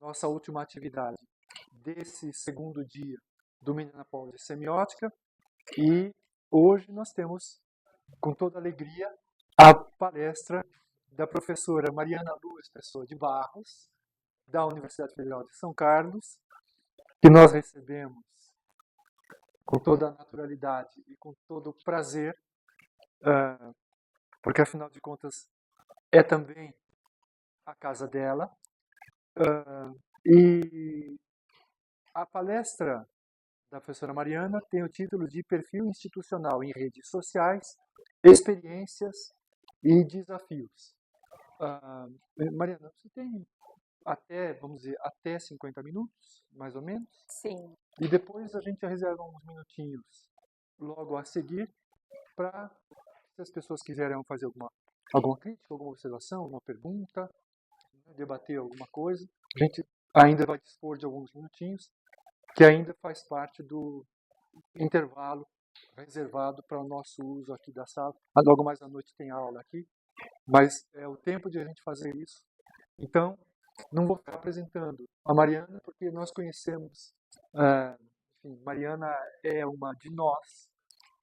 nossa última atividade desse segundo dia do Meninapol de Semiótica, e hoje nós temos, com toda alegria, a palestra da professora Mariana Luz Pessoa de Barros, da Universidade Federal de São Carlos, que nós recebemos com toda a naturalidade e com todo o prazer, porque afinal de contas é também a casa dela. E a palestra da professora Mariana tem o título de Perfil Institucional em Redes Sociais, Experiências e Desafios. Mariana, você tem até, vamos dizer, até 50 minutos, mais ou menos? Sim. E depois a gente reserva uns minutinhos logo a seguir para, se as pessoas quiserem fazer alguma crítica, alguma observação, alguma pergunta, debater alguma coisa, a gente ainda vai dispor de alguns minutinhos, que ainda faz parte do intervalo reservado para o nosso uso aqui da sala. Logo mais à noite tem aula aqui, mas é o tempo de a gente fazer isso. Então, não vou ficar apresentando a Mariana, porque nós conhecemos, enfim, Mariana é uma de nós,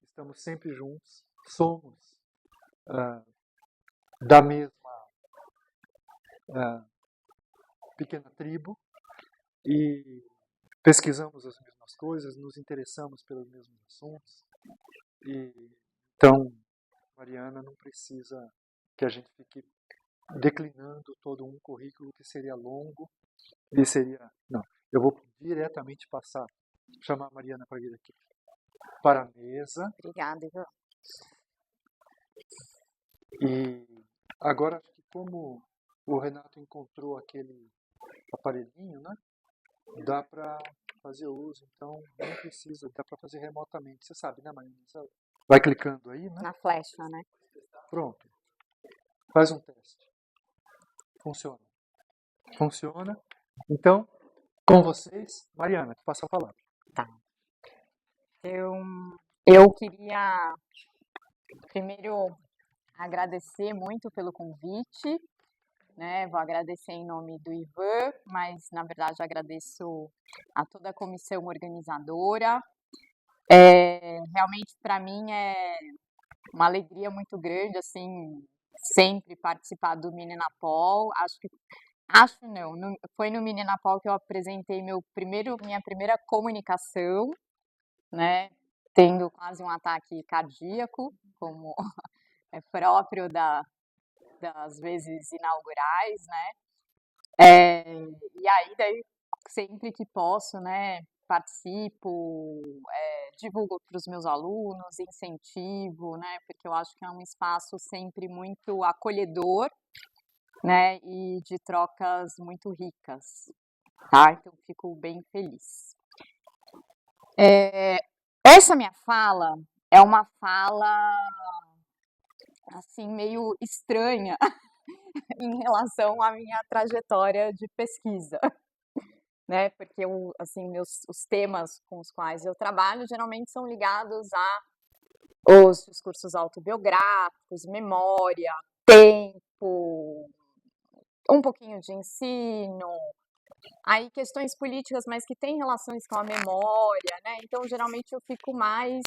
estamos sempre juntos, somos da mesma pequena tribo e pesquisamos as mesmas coisas, nos interessamos pelos mesmos assuntos. Então, Mariana não precisa que a gente fique declinando todo um currículo que seria longo e seria... Não, eu vou diretamente chamar a Mariana para vir aqui para a mesa. Obrigada, Ivan. E agora, acho que como o Renato encontrou aquele aparelhinho, né? Dá para fazer uso, então não precisa, dá para fazer remotamente. Você sabe, né, Mariana? Você vai clicando aí, né? Na flecha, né? Pronto. Faz um teste. Funciona. Funciona. Então, com vocês, Mariana, te passo a palavra. Tá. Eu queria primeiro agradecer muito pelo convite, né? Vou agradecer em nome do Ivan, mas na verdade agradeço a toda a comissão organizadora. Realmente para mim é uma alegria muito grande, assim, sempre participar do Meninapol. Foi no Meninapol que eu apresentei minha primeira comunicação, né? Tendo quase um ataque cardíaco, como é próprio das vezes inaugurais, né? E aí, daí, sempre que posso, né, participo, divulgo para os meus alunos, incentivo, né, porque eu acho que é um espaço sempre muito acolhedor, né, e de trocas muito ricas, tá? Então, fico bem feliz. Essa minha fala é uma fala, assim, meio estranha em relação à minha trajetória de pesquisa, né? Porque assim, os temas com os quais eu trabalho geralmente são ligados aos discursos autobiográficos, memória, tempo, um pouquinho de ensino, aí questões políticas, mas que têm relações com a memória, né? Então, geralmente eu fico mais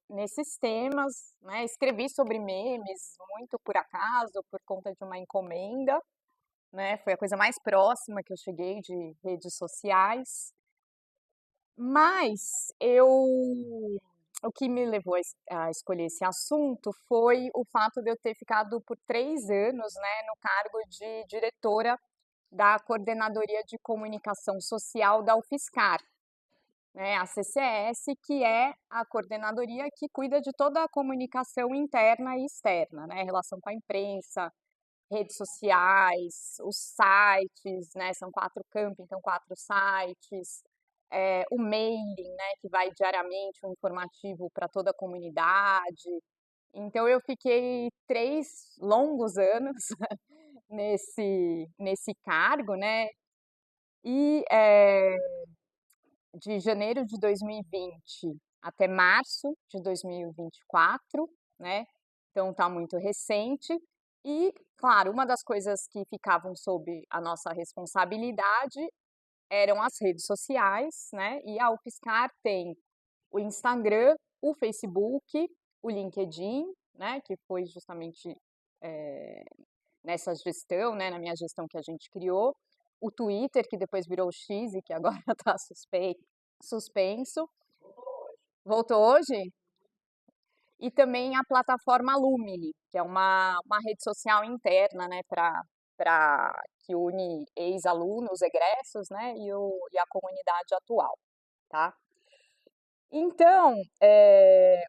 nesses temas, né? Escrevi sobre memes muito por acaso, por conta de uma encomenda, né? Foi a coisa mais próxima que eu cheguei de redes sociais. Mas o que me levou a escolher esse assunto foi o fato de eu ter ficado por 3 anos, né, no cargo de diretora da Coordenadoria de Comunicação Social da UFSCar, né, a CCS, que é a coordenadoria que cuida de toda a comunicação interna e externa, né, relação com a imprensa, redes sociais, os sites, né, são 4 campi, então 4 sites, o mailing, né, que vai diariamente um informativo para toda a comunidade. Então eu fiquei 3 longos anos nesse cargo, né, e de janeiro de 2020 até março de 2024, né, então está muito recente. E, claro, uma das coisas que ficavam sob a nossa responsabilidade eram as redes sociais, né? E a UFSCar tem o Instagram, o Facebook, o LinkedIn, né? Que foi justamente nessa gestão, né? Na minha gestão que a gente criou, o Twitter, que depois virou o X e que agora está suspenso. Voltou hoje? E também a plataforma Lumini, que é uma rede social interna, né, que une ex-alunos, egressos, né, e a comunidade atual, tá? Então,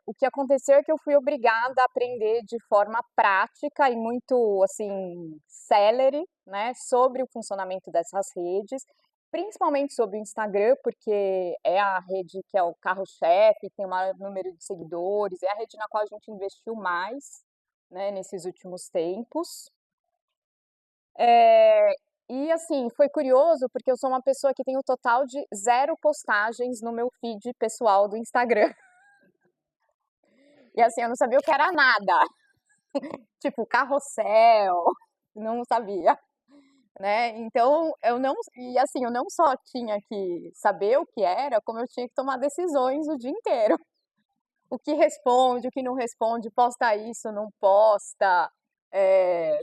o que aconteceu é que eu fui obrigada a aprender de forma prática e muito, assim, célere, né, sobre o funcionamento dessas redes, principalmente sobre o Instagram, porque é a rede que é o carro-chefe, tem o maior número de seguidores, é a rede na qual a gente investiu mais, né, nesses últimos tempos. E assim, foi curioso porque eu sou uma pessoa que tem um total de 0 postagens no meu feed pessoal do Instagram. E assim, eu não sabia o que era nada. Tipo, carrossel, não sabia, né? Então, eu não só tinha que saber o que era, como eu tinha que tomar decisões o dia inteiro. O que responde, o que não responde, posta isso, não posta.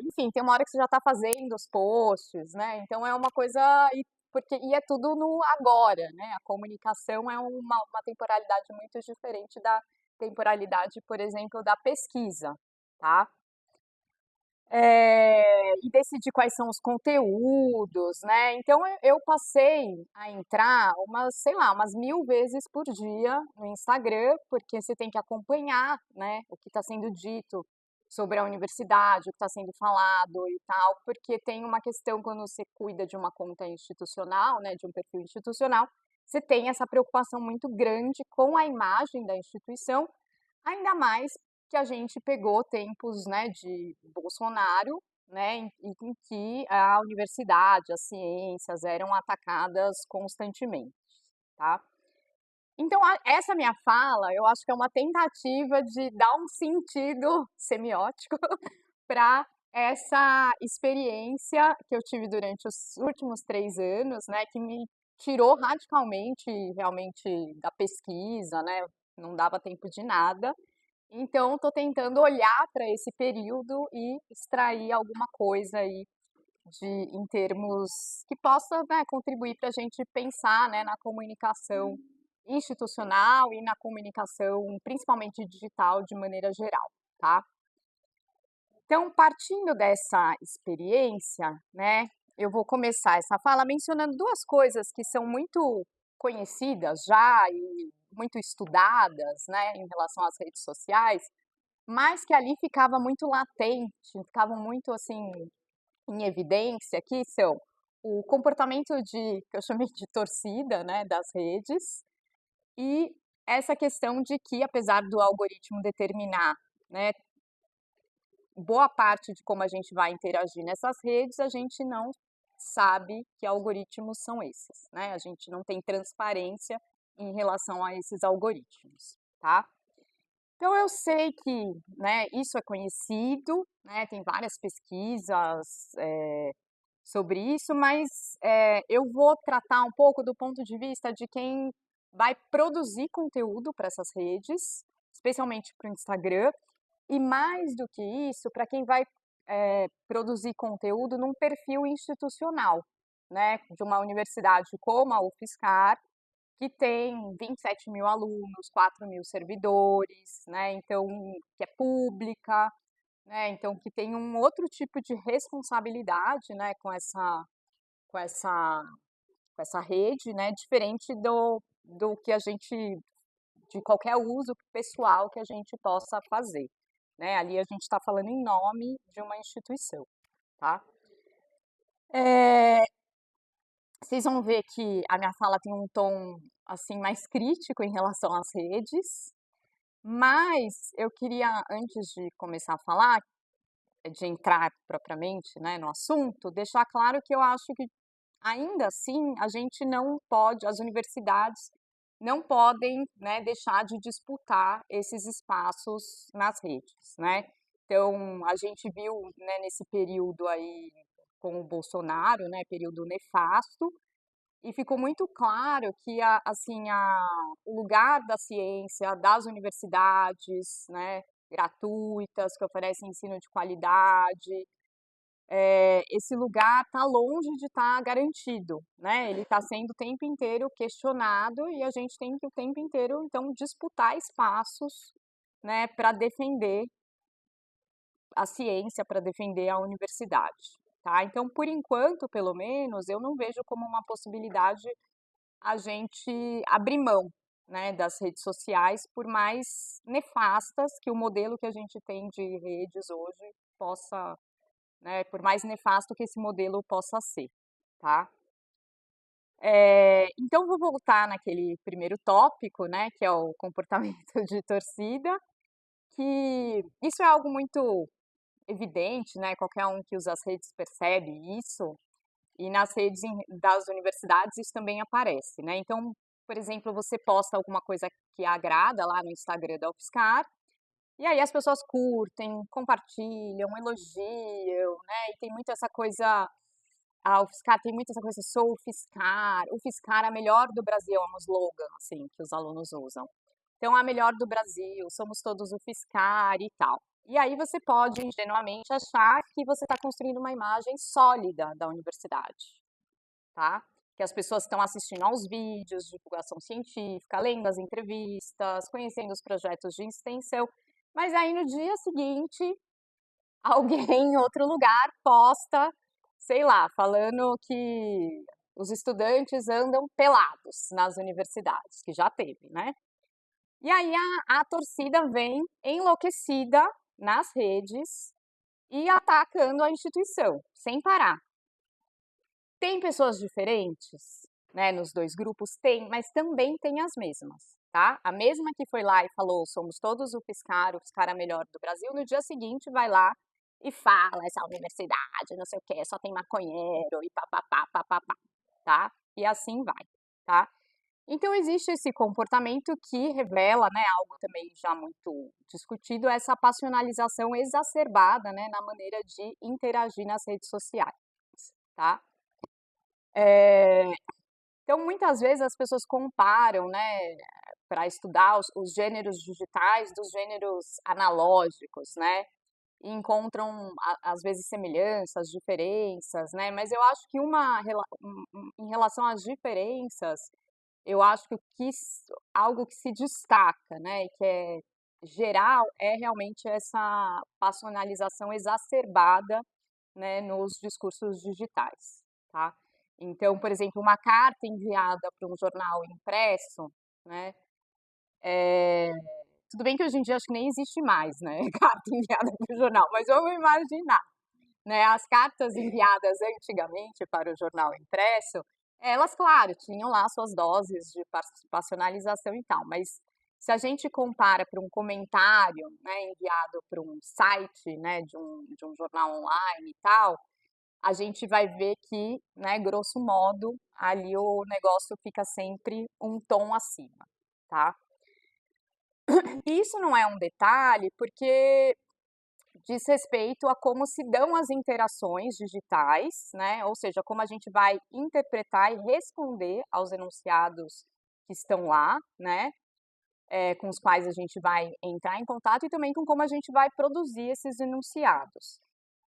Enfim, tem uma hora que você já está fazendo os posts, né? Então é uma coisa. E é tudo no agora, né? A comunicação é uma temporalidade muito diferente da temporalidade, por exemplo, da pesquisa, tá? E decidir quais são os conteúdos, né? Então eu passei a entrar sei lá, umas 1000 vezes por dia no Instagram, porque você tem que acompanhar, né, o que está sendo dito sobre a universidade, o que está sendo falado e tal, porque tem uma questão quando você cuida de uma conta institucional, né, de um perfil institucional, você tem essa preocupação muito grande com a imagem da instituição, ainda mais que a gente pegou tempos, né, de Bolsonaro, né, em que a universidade, as ciências eram atacadas constantemente, tá? Então, essa minha fala, eu acho que é uma tentativa de dar um sentido semiótico para essa experiência que eu tive durante os últimos 3 anos, né, que me tirou radicalmente, realmente, da pesquisa, né, não dava tempo de nada, então, estou tentando olhar para esse período e extrair alguma coisa aí em termos que possa, né, contribuir para a gente pensar, né, na comunicação institucional e na comunicação, principalmente digital, de maneira geral, tá? Então, partindo dessa experiência, né, eu vou começar essa fala mencionando 2 coisas que são muito conhecidas já e muito estudadas, né, em relação às redes sociais, mas que ali ficava muito latente, ficavam muito assim em evidência, que são o comportamento que eu chamei de torcida, né, das redes, e essa questão de que apesar do algoritmo determinar, né, boa parte de como a gente vai interagir nessas redes, a gente não sabe que algoritmos são esses, né? A gente não tem transparência em relação a esses algoritmos, tá? Então eu sei que, né, isso é conhecido, né, tem várias pesquisas sobre isso, mas eu vou tratar um pouco do ponto de vista de quem vai produzir conteúdo para essas redes, especialmente para o Instagram, e mais do que isso, para quem vai produzir conteúdo num perfil institucional, né, de uma universidade como a UFSCar, que tem 27 mil alunos, 4 mil servidores, né, então, que é pública, né, então, que tem um outro tipo de responsabilidade, né, com essa, com essa rede, né, diferente do que a gente, de qualquer uso pessoal que a gente possa fazer, né, ali a gente está falando em nome de uma instituição, tá? Vocês vão ver que a minha fala tem um tom assim mais crítico em relação às redes, mas eu queria, antes de começar a falar, de entrar propriamente, né, no assunto, deixar claro que eu acho que ainda assim a gente não pode, as universidades não podem, né, deixar de disputar esses espaços nas redes, né? Então, a gente viu, né, nesse período aí com o Bolsonaro, né, período nefasto, e ficou muito claro que o lugar da ciência, das universidades, né, gratuitas, que oferecem ensino de qualidade, esse lugar está longe de estar garantido, né? Ele está sendo o tempo inteiro questionado e a gente tem que o tempo inteiro, então, disputar espaços, né, para defender a ciência, para defender a universidade, tá? Então, por enquanto, pelo menos, eu não vejo como uma possibilidade a gente abrir mão, né, das redes sociais, por mais nefastas que o modelo que a gente tem de redes hoje possa, né, por mais nefasto que esse modelo possa ser, tá? Então, vou voltar naquele primeiro tópico, né, que é o comportamento de torcida, que isso é algo muito evidente, né, qualquer um que usa as redes percebe isso, e nas redes das universidades isso também aparece, né? Então, por exemplo, você posta alguma coisa que agrada lá no Instagram da UFSCar, e aí as pessoas curtem, compartilham, elogiam, né? E tem muito essa coisa, a UFSCar tem muito essa coisa, sou UFSCar a melhor do Brasil, é um slogan, assim, que os alunos usam. Então, a melhor do Brasil, somos todos UFSCar e tal. E aí você pode, ingenuamente, achar que você está construindo uma imagem sólida da universidade, tá? Que as pessoas estão assistindo aos vídeos de divulgação científica, lendo as entrevistas, conhecendo os projetos de extensão, mas aí no dia seguinte, alguém em outro lugar posta, sei lá, falando que os estudantes andam pelados nas universidades, que já teve, né? E aí a torcida vem enlouquecida nas redes e atacando a instituição, sem parar. Tem pessoas diferentes, né, nos dois grupos? Tem, mas também tem as mesmas, tá? A mesma que foi lá e falou, somos todos o UFSCar é a melhor do Brasil, no dia seguinte vai lá e fala, essa universidade, não sei o quê, só tem maconheiro e papapá, papapá, tá? E assim vai, tá? Então, existe esse comportamento que revela, né, algo também já muito discutido, essa passionalização exacerbada, né, na maneira de interagir nas redes sociais, tá? Então, muitas vezes as pessoas comparam, né, para estudar os gêneros digitais dos gêneros analógicos, né? E encontram, às vezes, semelhanças, diferenças, né? Mas eu acho que em relação às diferenças, eu acho que algo que se destaca, né, e que é geral, é realmente essa passionalização exacerbada, né, nos discursos digitais, tá? Então, por exemplo, uma carta enviada para um jornal impresso, né, tudo bem que hoje em dia acho que nem existe mais, né, carta enviada para o jornal, mas vamos imaginar, né, as cartas enviadas antigamente para o jornal impresso, elas, claro, tinham lá suas doses de passionalização e tal, mas se a gente compara para um comentário, né, enviado para um site, né, de um jornal online e tal, a gente vai ver que, né, grosso modo, ali o negócio fica sempre um tom acima, tá? E isso não é um detalhe, porque diz respeito a como se dão as interações digitais, né? Ou seja, como a gente vai interpretar e responder aos enunciados que estão lá, né? Com os quais a gente vai entrar em contato e também com como a gente vai produzir esses enunciados.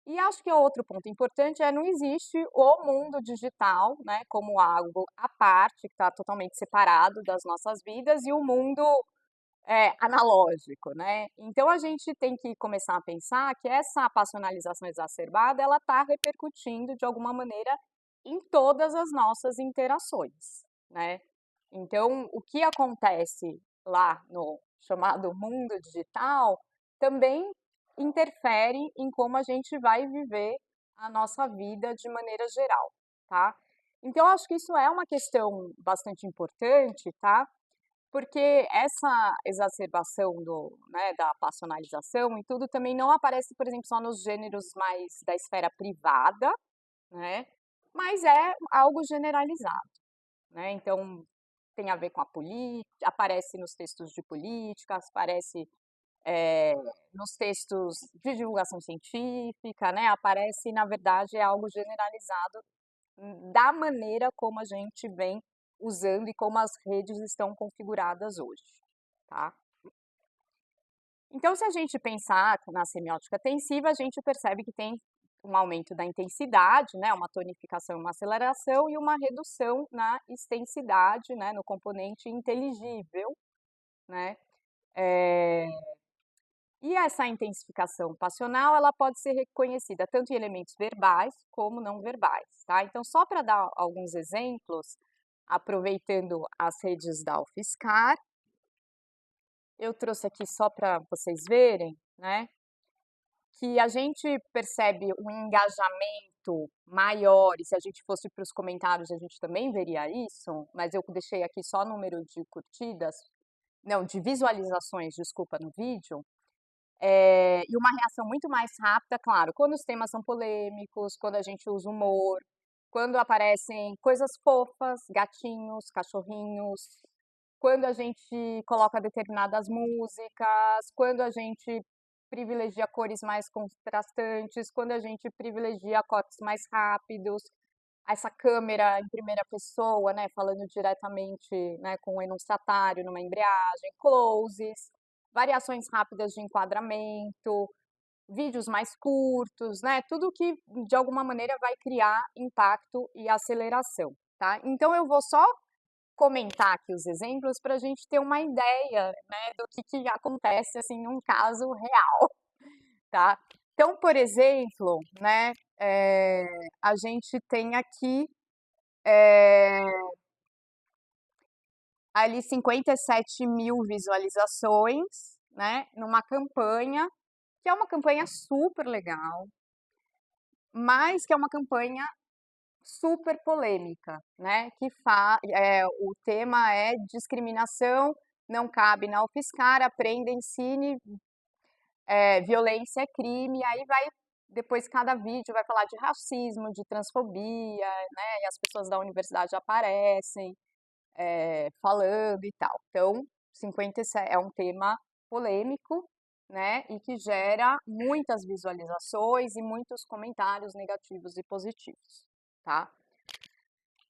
E acho que outro ponto importante não existe o mundo digital, né, como algo à parte, que está totalmente separado das nossas vidas, e o mundo analógico, né? Então a gente tem que começar a pensar que essa passionalização exacerbada, ela está repercutindo de alguma maneira em todas as nossas interações, né? Então, o que acontece lá no chamado mundo digital também interfere em como a gente vai viver a nossa vida de maneira geral, tá? Então, eu acho que isso é uma questão bastante importante, tá? Porque essa exacerbação né, da passionalização e tudo também não aparece, por exemplo, só nos gêneros mais da esfera privada, né? Mas é algo generalizado, né? Então, tem a ver com a política, aparece nos textos de política, aparece nos textos de divulgação científica, né? Aparece, na verdade, é algo generalizado da maneira como a gente vem usando e como as redes estão configuradas hoje, tá? Então, se a gente pensar na semiótica tensiva, a gente percebe que tem um aumento da intensidade, né, uma tonificação e uma aceleração, e uma redução na extensidade, né, no componente inteligível, né? E essa intensificação passional, ela pode ser reconhecida tanto em elementos verbais como não verbais, tá? Então, só para dar alguns exemplos, aproveitando as redes da UFSCar, eu trouxe aqui só para vocês verem, né, que a gente percebe um engajamento maior, e se a gente fosse para os comentários a gente também veria isso, mas eu deixei aqui só número de curtidas, não, de visualizações, desculpa, no vídeo, e uma reação muito mais rápida, claro, quando os temas são polêmicos, quando a gente usa humor, quando aparecem coisas fofas, gatinhos, cachorrinhos, quando a gente coloca determinadas músicas, quando a gente privilegia cores mais contrastantes, quando a gente privilegia cortes mais rápidos, essa câmera em primeira pessoa, né, falando diretamente, né, com o enunciatário numa embreagem, closes, variações rápidas de enquadramento, vídeos mais curtos, né, tudo que de alguma maneira vai criar impacto e aceleração, tá? Então eu vou só comentar aqui os exemplos para a gente ter uma ideia, né, do que acontece assim em um caso real, tá? Então, por exemplo, né, a gente tem aqui ali 57 mil visualizações, né, numa campanha, que é uma campanha super legal, mas que é uma campanha super polêmica, né, o tema é discriminação, não cabe na UFSCar, aprenda, ensine, violência é crime, aí vai, depois cada vídeo vai falar de racismo, de transfobia, né, e as pessoas da universidade aparecem, falando e tal. Então, 57 é um tema polêmico, né, e que gera muitas visualizações e muitos comentários negativos e positivos, tá?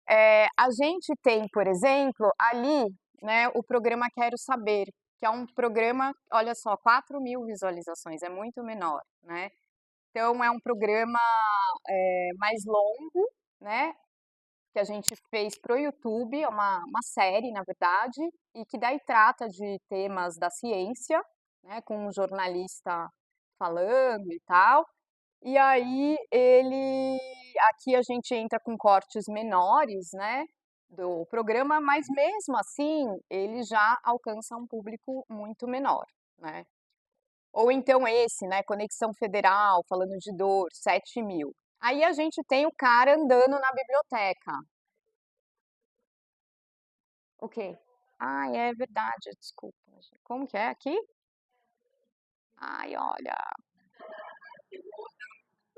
A gente tem, por exemplo, ali, né, o programa Quero Saber, que é um programa, olha só, 4 mil visualizações, é muito menor, né? Então, é um programa mais longo, né, que a gente fez para o YouTube, é uma série, na verdade, e que daí trata de temas da ciência, né, com um jornalista falando e tal. E aí aqui a gente entra com cortes menores, né, do programa, mas mesmo assim ele já alcança um público muito menor, né? Ou então esse, né, Conexão Federal, falando de dor, 7 mil. Aí a gente tem o cara andando na biblioteca. O quê? Ah, é verdade, desculpa. Como que é aqui? Ai, olha.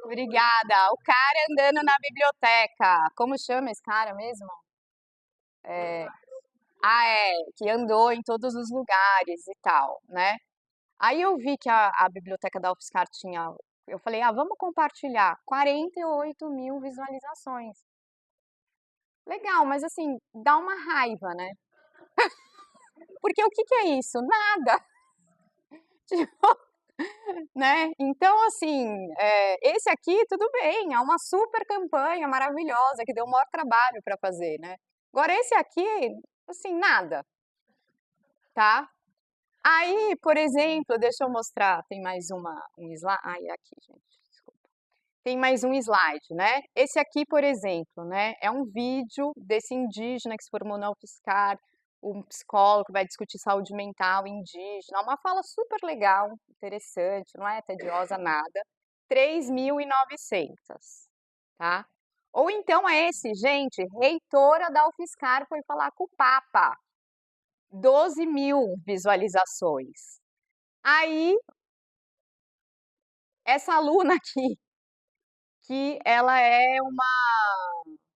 Obrigada. O cara andando na biblioteca. Como chama esse cara mesmo? Que andou em todos os lugares e tal, né? Aí eu vi que a biblioteca da UFSCar tinha. Eu falei, vamos compartilhar. 48 mil visualizações. Legal, mas assim, dá uma raiva, né? Porque o que é isso? Nada. Tipo, né? Então, assim, esse aqui, tudo bem, é uma super campanha maravilhosa que deu o maior trabalho para fazer, né? Agora, esse aqui, assim, nada, tá? Aí, por exemplo, deixa eu mostrar, tem mais um slide. Ai, aqui, gente, desculpa. Tem mais um slide, né? Esse aqui, por exemplo, né, é um vídeo desse indígena que se formou na UFSCar, um psicólogo que vai discutir saúde mental indígena, uma fala super legal, interessante, não é tediosa nada. 3.900, tá? Ou então é esse, gente, reitora da UFSCar foi falar com o Papa. 12 mil visualizações. Aí, essa aluna aqui, que ela é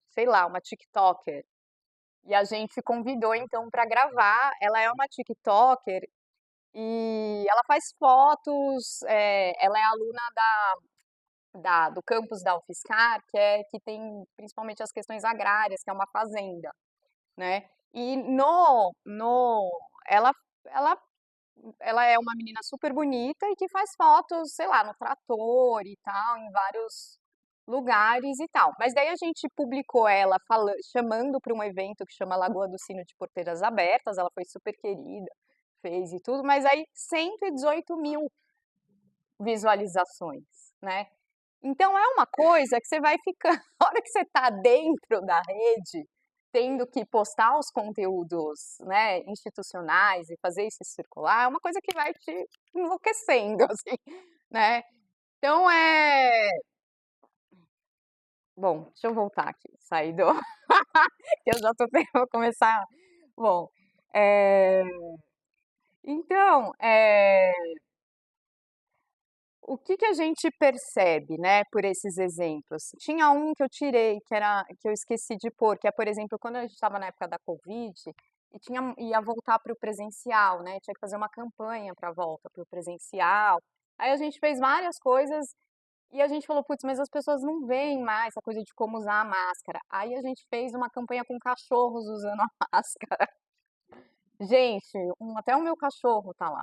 sei lá, uma TikToker, e a gente convidou então para gravar. Ela é uma TikToker e ela faz fotos, ela é aluna do campus da UFSCar, que tem principalmente as questões agrárias, que é uma fazenda, né? E ela, ela, ela é uma menina super bonita e que faz fotos, sei lá, no trator e tal, em vários lugares e tal. Mas daí a gente publicou ela chamando para um evento que chama Lagoa do Sino de Porteiras Abertas, ela foi super querida, fez e tudo, mas aí 118 mil visualizações, né? Então é uma coisa que você vai ficando, a hora que você está dentro da rede, tendo que postar os conteúdos, né, institucionais e fazer isso circular, é uma coisa que vai te enlouquecendo, assim, né? Então bom, deixa eu voltar aqui, sair do que eu já tô tentando começar. Bom, é... então, o que a gente percebe, né, por esses exemplos? Tinha um que eu tirei, que eu esqueci de pôr, que é, por exemplo, quando a gente estava na época da Covid e ia voltar para o presencial, né? Tinha que fazer uma campanha para a volta para o presencial. Aí a gente fez várias coisas e a gente falou, putz, mas as pessoas não veem mais a coisa de como usar a máscara. Aí a gente fez uma campanha com cachorros usando a máscara. Gente, até o meu cachorro tá lá.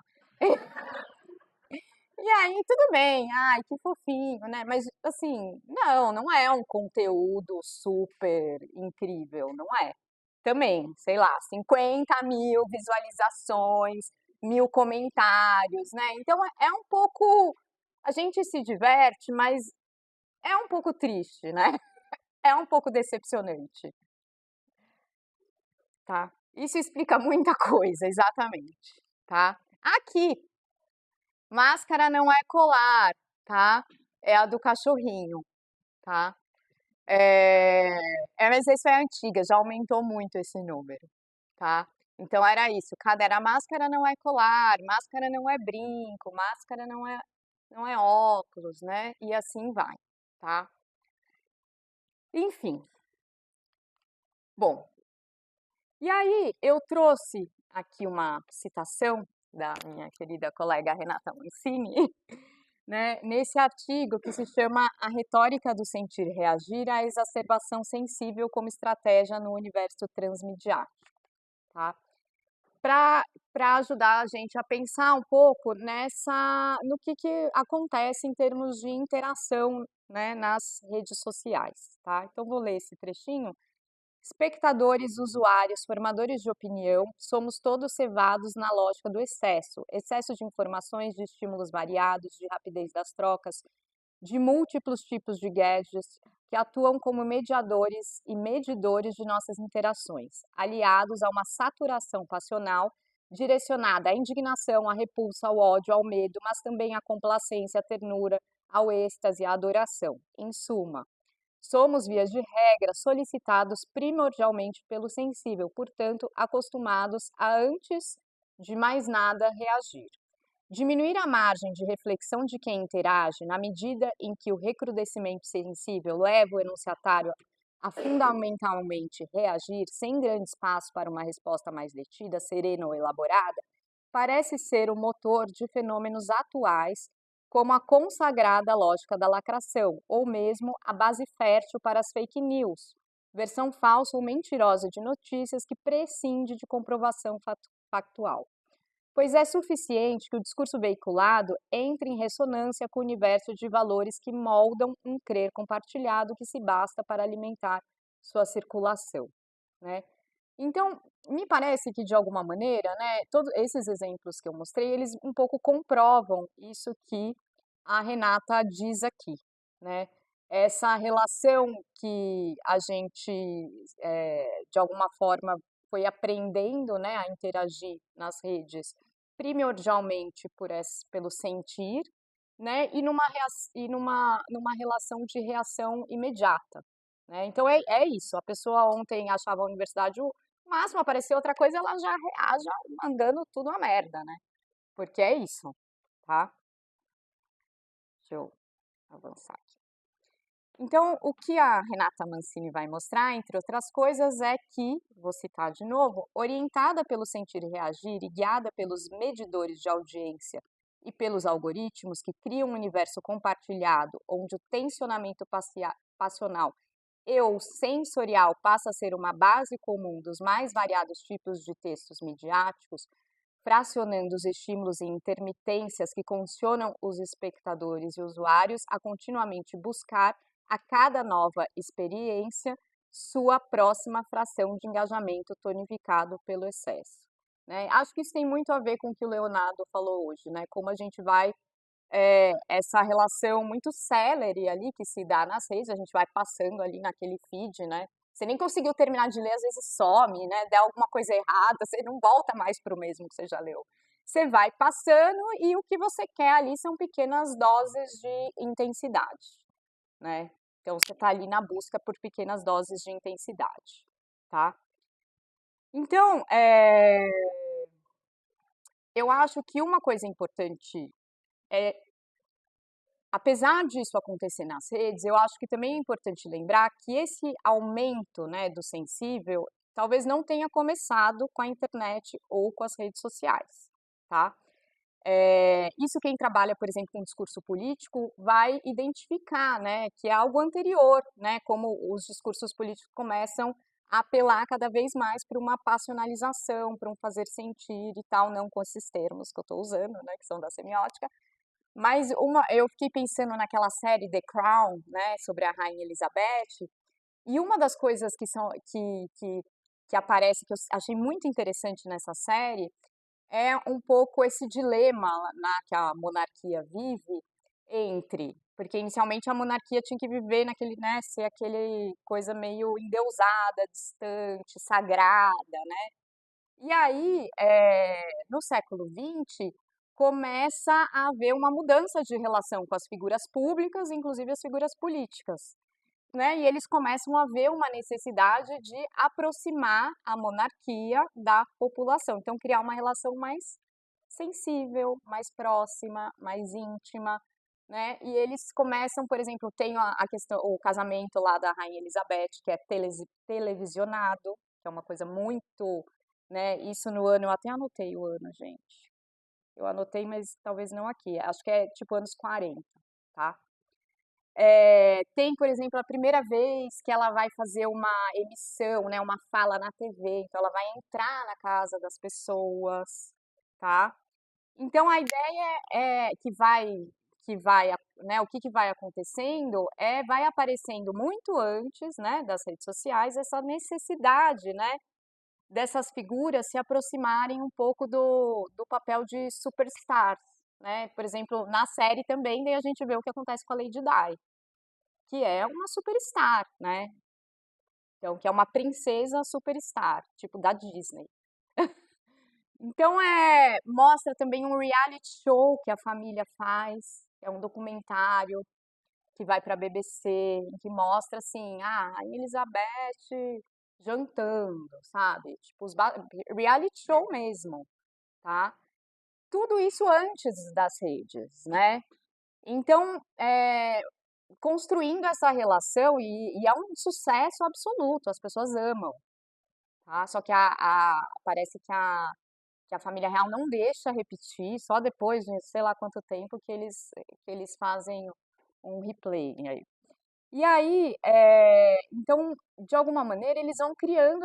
E aí, tudo bem, ai, que fofinho, né? Mas, assim, não é um conteúdo super incrível, não é? Também, sei lá, 50 mil visualizações, 1000 comentários, né? Então, é um pouco. A gente se diverte, mas é um pouco triste, né? É um pouco decepcionante, tá? Isso explica muita coisa, exatamente, tá? Aqui, máscara não é colar, tá? É a do cachorrinho, tá? Mas isso é antiga, já aumentou muito esse número, tá? Então era isso, era máscara não é colar, máscara não é brinco, máscara não é óculos, né? E assim vai, tá? Enfim, bom. E aí eu trouxe aqui uma citação da minha querida colega Renata Mancini, né, nesse artigo que se chama A Retórica do Sentir Reagir à Exacerbação Sensível como Estratégia no Universo Transmediático, tá? Para ajudar a gente a pensar um pouco no que acontece em termos de interação, né, nas redes sociais, tá? Então vou ler esse trechinho. Espectadores, usuários, formadores de opinião, somos todos cevados na lógica do excesso de informações, de estímulos variados, de rapidez das trocas, de múltiplos tipos de gadgets que atuam como mediadores e medidores de nossas interações, aliados a uma saturação passional direcionada à indignação, à repulsa, ao ódio, ao medo, mas também à complacência, à ternura, ao êxtase, à adoração. Em suma, somos, vias de regra, solicitados primordialmente pelo sensível, portanto, acostumados a, antes de mais nada, reagir. Diminuir a margem de reflexão de quem interage, na medida em que o recrudescimento sensível leva o enunciatário a fundamentalmente reagir, sem grande espaço para uma resposta mais detida, serena ou elaborada, parece ser o motor de fenômenos atuais, como a consagrada lógica da lacração, ou mesmo a base fértil para as fake news, versão falsa ou mentirosa de notícias que prescinde de comprovação factual. Pois é suficiente que o discurso veiculado entre em ressonância com o universo de valores que moldam um crer compartilhado que se basta para alimentar sua circulação, né? Então, me parece que de alguma maneira, né, todos esses exemplos que eu mostrei, eles um pouco comprovam isso que a Renata diz aqui, né? Essa relação que a gente, de alguma forma, foi aprendendo, né, a interagir nas redes, primordialmente pelo sentir, né, numa relação de reação imediata, né? Então é isso, a pessoa ontem achava a universidade o máximo, apareceu outra coisa, ela já reage mandando tudo a merda, né? Porque é isso, tá? Deixa eu avançar aqui. Então, o que a Renata Mancini vai mostrar, entre outras coisas, é que, vou citar de novo, orientada pelo sentir e reagir e guiada pelos medidores de audiência e pelos algoritmos que criam um universo compartilhado, onde o tensionamento passional e o sensorial passa a ser uma base comum dos mais variados tipos de textos midiáticos, fracionando os estímulos em intermitências que condicionam os espectadores e usuários a continuamente buscar, a cada nova experiência, sua próxima fração de engajamento tonificado pelo excesso. Né? Acho que isso tem muito a ver com o que o Leonardo falou hoje, né? Como a gente vai essa relação muito célere ali que se dá nas redes, a gente vai passando ali naquele feed, né? Você nem conseguiu terminar de ler, às vezes some, né? Der alguma coisa errada, você não volta mais para o mesmo que você já leu. Você vai passando e o que você quer ali são pequenas doses de intensidade, né? Então você está ali na busca por pequenas doses de intensidade, tá? Então, eu acho que uma coisa importante é, apesar disso acontecer nas redes, eu acho que também é importante lembrar que esse aumento, né, do sensível talvez não tenha começado com a internet ou com as redes sociais, tá? Isso quem trabalha, por exemplo, com discurso político vai identificar, né, que é algo anterior, né, como os discursos políticos começam a apelar cada vez mais para uma passionalização, para um fazer sentir e tal, não com esses termos que eu estou usando, né, que são da semiótica, mas eu fiquei pensando naquela série The Crown, né, sobre a Rainha Elizabeth, e uma das coisas que aparece, que eu achei muito interessante nessa série, é um pouco esse dilema que a monarquia vive entre, porque inicialmente a monarquia tinha que viver naquele, né, ser aquele coisa meio endeusada, distante, sagrada, né? E aí, no século XX, começa a haver uma mudança de relação com as figuras públicas, inclusive as figuras políticas, né? E eles começam a ver uma necessidade de aproximar a monarquia da população, então criar uma relação mais sensível, mais próxima, mais íntima, né? E eles começam, por exemplo, tem a questão, o casamento lá da Rainha Elizabeth, que é televisionado, que é uma coisa muito, né? Isso no ano, eu até anotei o ano, gente. Eu anotei, mas talvez não aqui. Acho que é tipo anos 40, tá? Tem, por exemplo, a primeira vez que ela vai fazer uma emissão, né, uma fala na TV, então ela vai entrar na casa das pessoas, tá? Então a ideia é né, o que vai acontecendo vai aparecendo muito antes, né, das redes sociais, essa necessidade, né, dessas figuras se aproximarem um pouco do papel de superstars, né? Por exemplo, na série também, daí a gente vê o que acontece com a Lady Di, que é uma superstar, né? Então, que é uma princesa superstar, tipo da Disney. Então, mostra também um reality show que a família faz, é um documentário que vai para a BBC, em que mostra assim, a Elizabeth jantando, sabe? Tipo, reality show mesmo, tá? Tudo isso antes das redes, né? Então, construindo essa relação, e é um sucesso absoluto, as pessoas amam, tá? Só que parece que a família real não deixa repetir, só depois de sei lá quanto tempo que eles fazem um replay aí. E aí, então, de alguma maneira, eles vão criando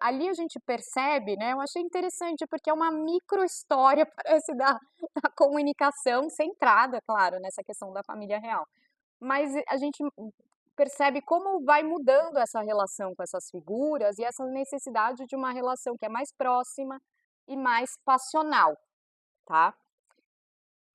ali a gente percebe, né? Eu achei interessante, porque é uma micro-história, parece, da comunicação, centrada, claro, nessa questão da família real. Mas a gente percebe como vai mudando essa relação com essas figuras e essa necessidade de uma relação que é mais próxima e mais passional, tá?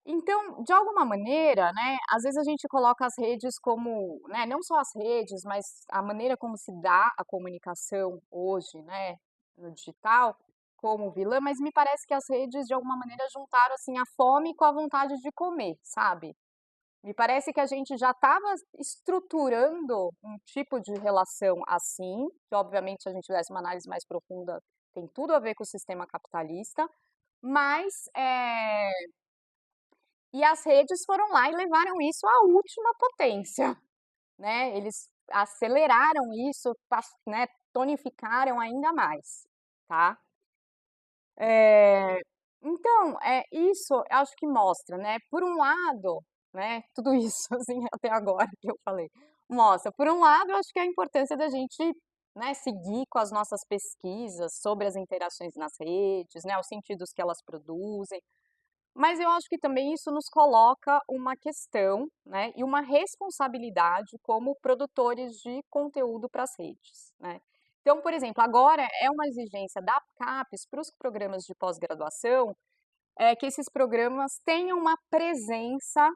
Então, de alguma maneira, né, às vezes a gente coloca as redes como, né, não só as redes, mas a maneira como se dá a comunicação hoje, né, no digital, como vilã, mas me parece que as redes, de alguma maneira, juntaram, assim, a fome com a vontade de comer, sabe? Me parece que a gente já estava estruturando um tipo de relação assim, que obviamente se a gente tivesse uma análise mais profunda, tem tudo a ver com o sistema capitalista, mas e as redes foram lá e levaram isso à última potência, né, eles aceleraram isso, né, tonificaram ainda mais, tá? Então, isso eu acho que mostra, né, por um lado, né, tudo isso, assim, até agora que eu falei, mostra, por um lado, eu acho que a importância da gente, né, seguir com as nossas pesquisas sobre as interações nas redes, né, os sentidos que elas produzem, mas eu acho que também isso nos coloca uma questão, né, e uma responsabilidade como produtores de conteúdo para as redes, né. Então, por exemplo, agora é uma exigência da CAPES para os programas de pós-graduação, que esses programas tenham uma presença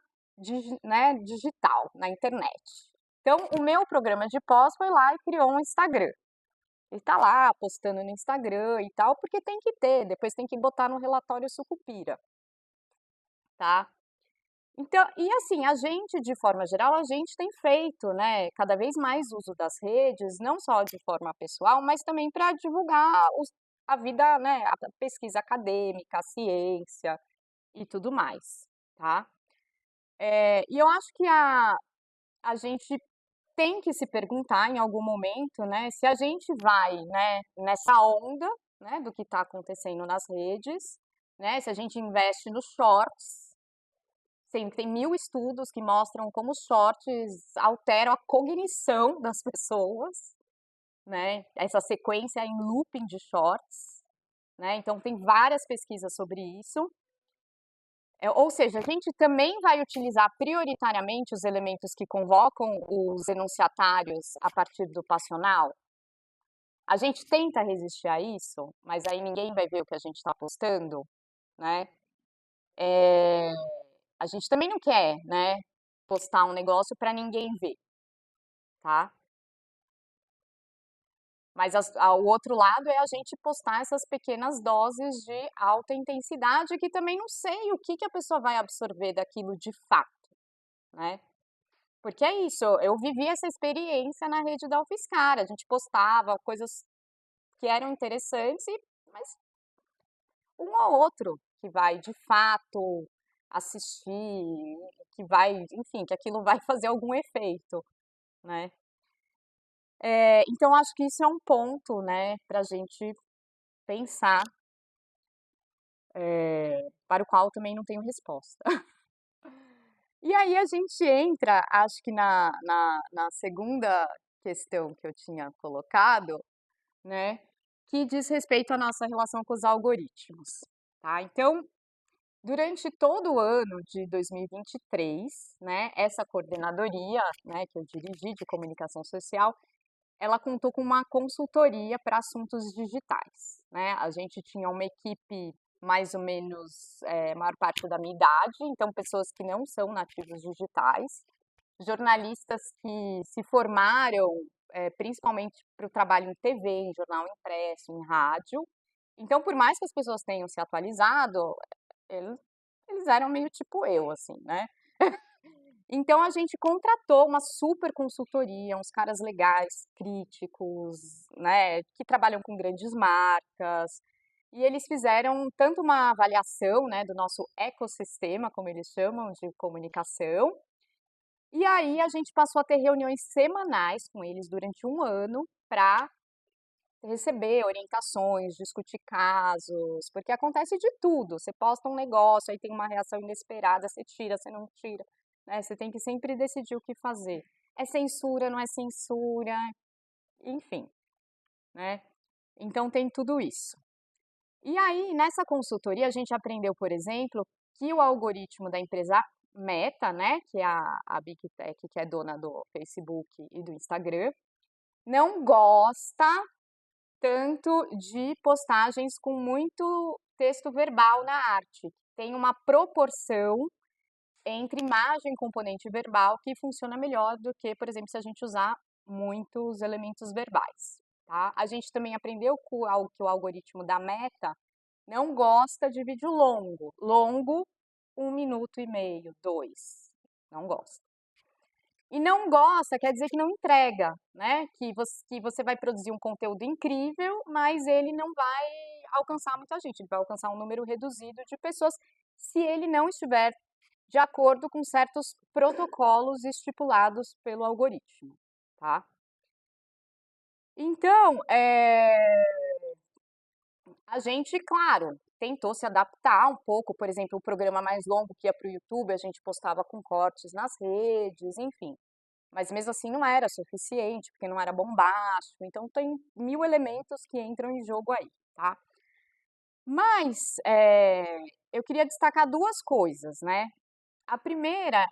né, digital na internet. Então, o meu programa de pós foi lá e criou um Instagram. Ele está lá postando no Instagram e tal, porque tem que ter, depois tem que botar no relatório Sucupira, tá? Então, e assim, a gente, de forma geral, a gente tem feito, né, cada vez mais uso das redes, não só de forma pessoal, mas também para divulgar a vida, né, a pesquisa acadêmica, a ciência e tudo mais, tá? E eu acho que a gente tem que se perguntar em algum momento, né, se a gente vai, né, nessa onda, né, do que está acontecendo nas redes, né, se a gente investe nos shorts. Tem 1000 estudos que mostram como os shorts alteram a cognição das pessoas, né? Essa sequência em looping de shorts, né? Então tem várias pesquisas sobre isso. Ou seja, a gente também vai utilizar prioritariamente os elementos que convocam os enunciatários a partir do passional. A gente tenta resistir a isso, mas aí ninguém vai ver o que a gente está postando, né? A gente também não quer, né, postar um negócio para ninguém ver, tá? Mas o outro lado é a gente postar essas pequenas doses de alta intensidade que também não sei o que a pessoa vai absorver daquilo de fato, né? Porque é isso, eu vivi essa experiência na rede da UFSCar, a gente postava coisas que eram interessantes, mas um ou outro que vai de fato assistir, que vai, enfim, que aquilo vai fazer algum efeito, né? Então acho que isso é um ponto, né, para a gente pensar, para o qual também não tenho resposta. E aí a gente entra, acho que na segunda questão que eu tinha colocado, né, que diz respeito à nossa relação com os algoritmos, tá? Então, durante todo o ano de 2023, né, essa coordenadoria, né, que eu dirigi de comunicação social, ela contou com uma consultoria para assuntos digitais, né? A gente tinha uma equipe mais ou menos, maior parte da minha idade, então pessoas que não são nativos digitais, jornalistas que se formaram, principalmente para o trabalho em TV, em jornal impresso, em rádio. Então, por mais que as pessoas tenham se atualizado, eles eram meio tipo eu, assim, né? Então a gente contratou uma super consultoria, uns caras legais, críticos, né, que trabalham com grandes marcas, e eles fizeram tanto uma avaliação, né, do nosso ecossistema, como eles chamam, de comunicação, e aí a gente passou a ter reuniões semanais com eles durante um ano para receber orientações, discutir casos, porque acontece de tudo. Você posta um negócio, aí tem uma reação inesperada, você tira, você não tira, né? Você tem que sempre decidir o que fazer. É censura, não é censura, enfim, né? Então tem tudo isso. E aí, nessa consultoria, a gente aprendeu, por exemplo, que o algoritmo da empresa Meta, né, que é a Big Tech, que é dona do Facebook e do Instagram, não gosta tanto de postagens com muito texto verbal na arte. Tem uma proporção entre imagem e componente verbal que funciona melhor do que, por exemplo, se a gente usar muitos elementos verbais. Tá? A gente também aprendeu que o algoritmo da Meta não gosta de vídeo longo. Longo, 1 minuto e meio, 2. Não gosta. E não gosta quer dizer que não entrega, né? Que você vai produzir um conteúdo incrível, mas ele não vai alcançar muita gente, ele vai alcançar um número reduzido de pessoas se ele não estiver de acordo com certos protocolos estipulados pelo algoritmo, tá? Então, a gente, claro, tentou se adaptar um pouco, por exemplo, o programa mais longo que ia para o YouTube, a gente postava com cortes nas redes, enfim. Mas mesmo assim não era suficiente, porque não era bombástico, então tem 1000 elementos que entram em jogo aí, tá? Mas eu queria destacar duas coisas, né? A primeira,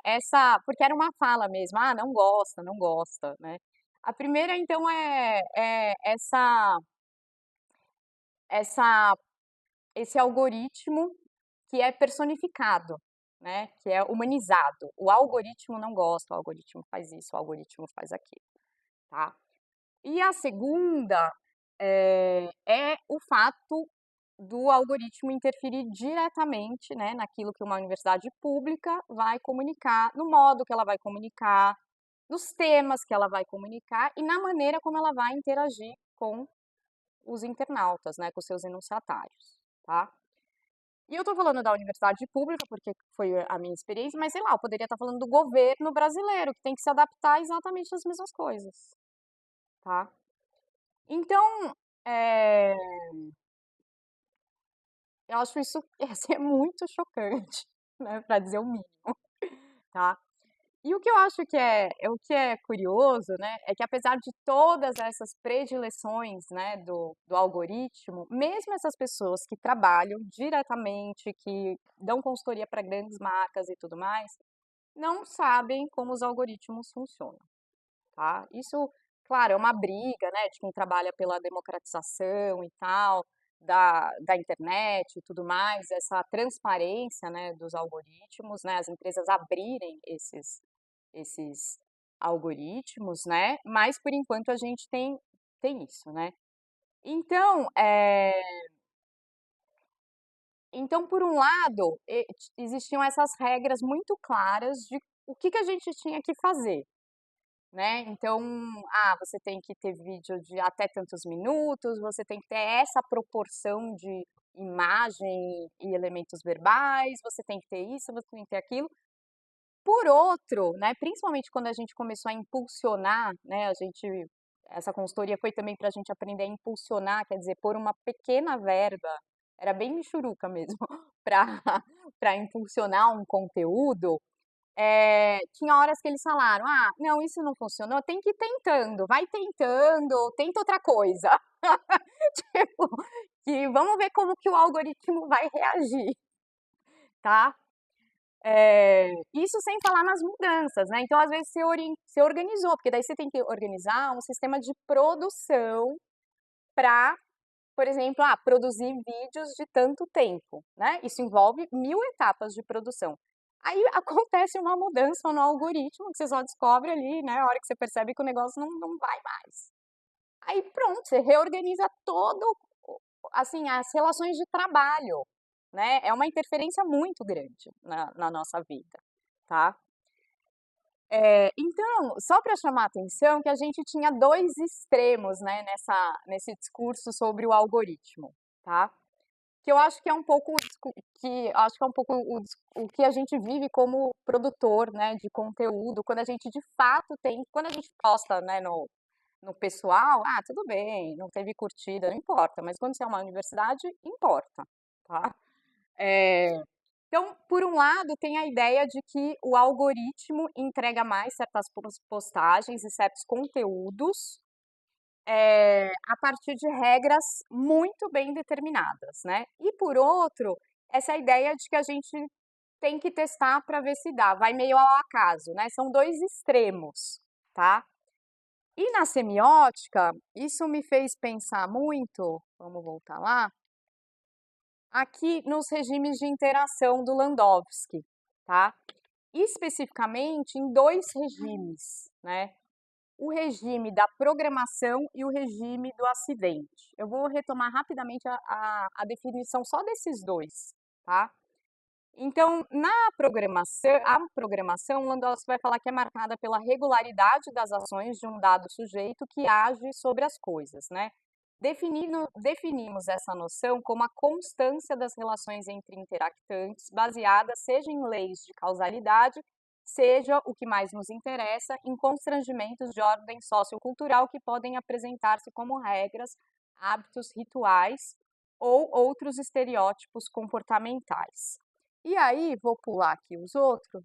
porque era uma fala mesmo, não gosta, não gosta, né? A primeira, então, é essa, esse algoritmo que é personificado, né? Que é humanizado. O algoritmo não gosta, o algoritmo faz isso, o algoritmo faz aquilo, tá? E a segunda é o fato do algoritmo interferir diretamente, né, naquilo que uma universidade pública vai comunicar, no modo que ela vai comunicar, nos temas que ela vai comunicar e na maneira como ela vai interagir com os internautas, né, com seus enunciatários, tá? E eu estou falando da universidade pública, porque foi a minha experiência, mas sei lá, eu poderia estar falando do governo brasileiro, que tem que se adaptar exatamente às mesmas coisas, tá? Então, eu acho isso assim, muito chocante, né, para dizer o mínimo, tá? E o que eu acho o que é curioso, né, é que apesar de todas essas predileções, né, do algoritmo, mesmo essas pessoas que trabalham diretamente, que dão consultoria para grandes marcas e tudo mais, não sabem como os algoritmos funcionam, tá? Isso, claro, é uma briga, né, de quem trabalha pela democratização e tal, da internet e tudo mais, essa transparência, né, dos algoritmos, né, as empresas abrirem esses algoritmos, né, mas por enquanto a gente tem isso, né. Então, então por um lado, existiam essas regras muito claras de o que que a gente tinha que fazer, né. Então, você tem que ter vídeo de até tantos minutos, você tem que ter essa proporção de imagem e elementos verbais, você tem que ter isso, você tem que ter aquilo. Por outro, né, principalmente quando a gente começou a impulsionar, né, essa consultoria foi também para a gente aprender a impulsionar, quer dizer, pôr uma pequena verba, era bem michuruca mesmo, para para impulsionar um conteúdo, tinha horas que eles falaram: "Ah, não, isso não funcionou, tem que ir tentando, vai tentando, tenta outra coisa". Tipo, que vamos ver como que o algoritmo vai reagir, tá? Isso sem falar nas mudanças, né? Então, às vezes, você organizou, porque daí você tem que organizar um sistema de produção para, por exemplo, produzir vídeos de tanto tempo, né? Isso envolve 1000 etapas de produção. Aí acontece uma mudança no algoritmo, que você só descobre ali, né? A hora que você percebe que o negócio não vai mais. Aí pronto, você reorganiza todo, assim, as relações de trabalho, né? É uma interferência muito grande na nossa vida, tá? Então, só para chamar a atenção que a gente tinha dois extremos, né, nesse discurso sobre o algoritmo, tá? Que eu acho que é um pouco o que a gente vive como produtor, né, de conteúdo, quando a gente de fato quando a gente posta, né, no pessoal, tudo bem, não teve curtida, não importa, mas quando você é uma universidade, importa, tá? Então, por um lado, tem a ideia de que o algoritmo entrega mais certas postagens e certos conteúdos a partir de regras muito bem determinadas, né? E por outro, essa ideia de que a gente tem que testar para ver se dá, vai meio ao acaso, né? São dois extremos, tá? E na semiótica, isso me fez pensar muito, vamos voltar lá, aqui nos regimes de interação do Landowski, tá? Especificamente em dois regimes, né? O regime da programação e o regime do acidente. Eu vou retomar rapidamente a definição só desses dois, tá? Então, a programação, Landowski vai falar que é marcada pela regularidade das ações de um dado sujeito que age sobre as coisas, né? Definimos essa noção como a constância das relações entre interactantes, baseada seja em leis de causalidade, seja, o que mais nos interessa, em constrangimentos de ordem sociocultural que podem apresentar-se como regras, hábitos, rituais ou outros estereótipos comportamentais. E aí, vou pular aqui os outros,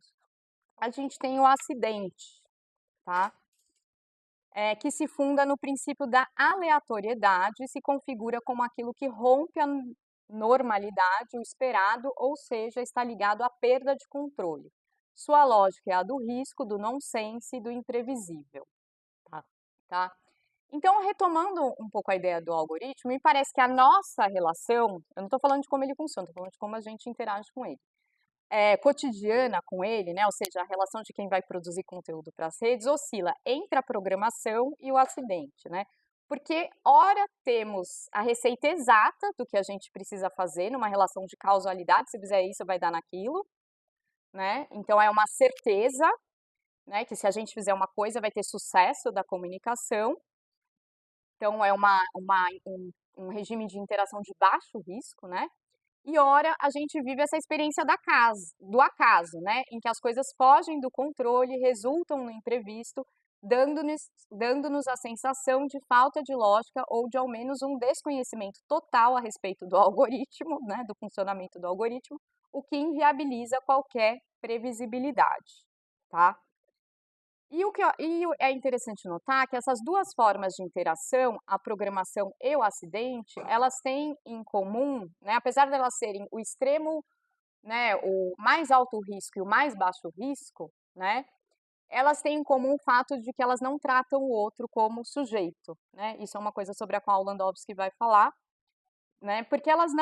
a gente tem o acidente, tá? Que se funda no princípio da aleatoriedade e se configura como aquilo que rompe a normalidade, o esperado, ou seja, está ligado à perda de controle. Sua lógica é a do risco, do nonsense e do imprevisível. Tá? Então, retomando um pouco a ideia do algoritmo, me parece que a nossa relação, eu não estou falando de como ele funciona, estou falando de como a gente interage com ele, cotidiana com ele, né, ou seja, a relação de quem vai produzir conteúdo para as redes, oscila entre a programação e o acidente, né? Porque, ora, temos a receita exata do que a gente precisa fazer numa relação de causalidade, se fizer isso, vai dar naquilo, né? Então, é uma certeza, né, que se a gente fizer uma coisa, vai ter sucesso da comunicação. Então, é um regime de interação de baixo risco, né? E ora, a gente vive essa experiência do acaso, né? Em que as coisas fogem do controle, resultam no imprevisto, dando-nos a sensação de falta de lógica ou de ao menos um desconhecimento total a respeito do algoritmo, né? Do funcionamento do algoritmo, o que inviabiliza qualquer previsibilidade, tá? E é interessante notar que essas duas formas de interação, a programação e o acidente, elas têm em comum, né, apesar de elas serem o extremo, né, o mais alto risco e o mais baixo risco, né, elas têm em comum o fato de que elas não tratam o outro como sujeito, né? Isso é uma coisa sobre a qual o Landowski vai falar, né? Porque elas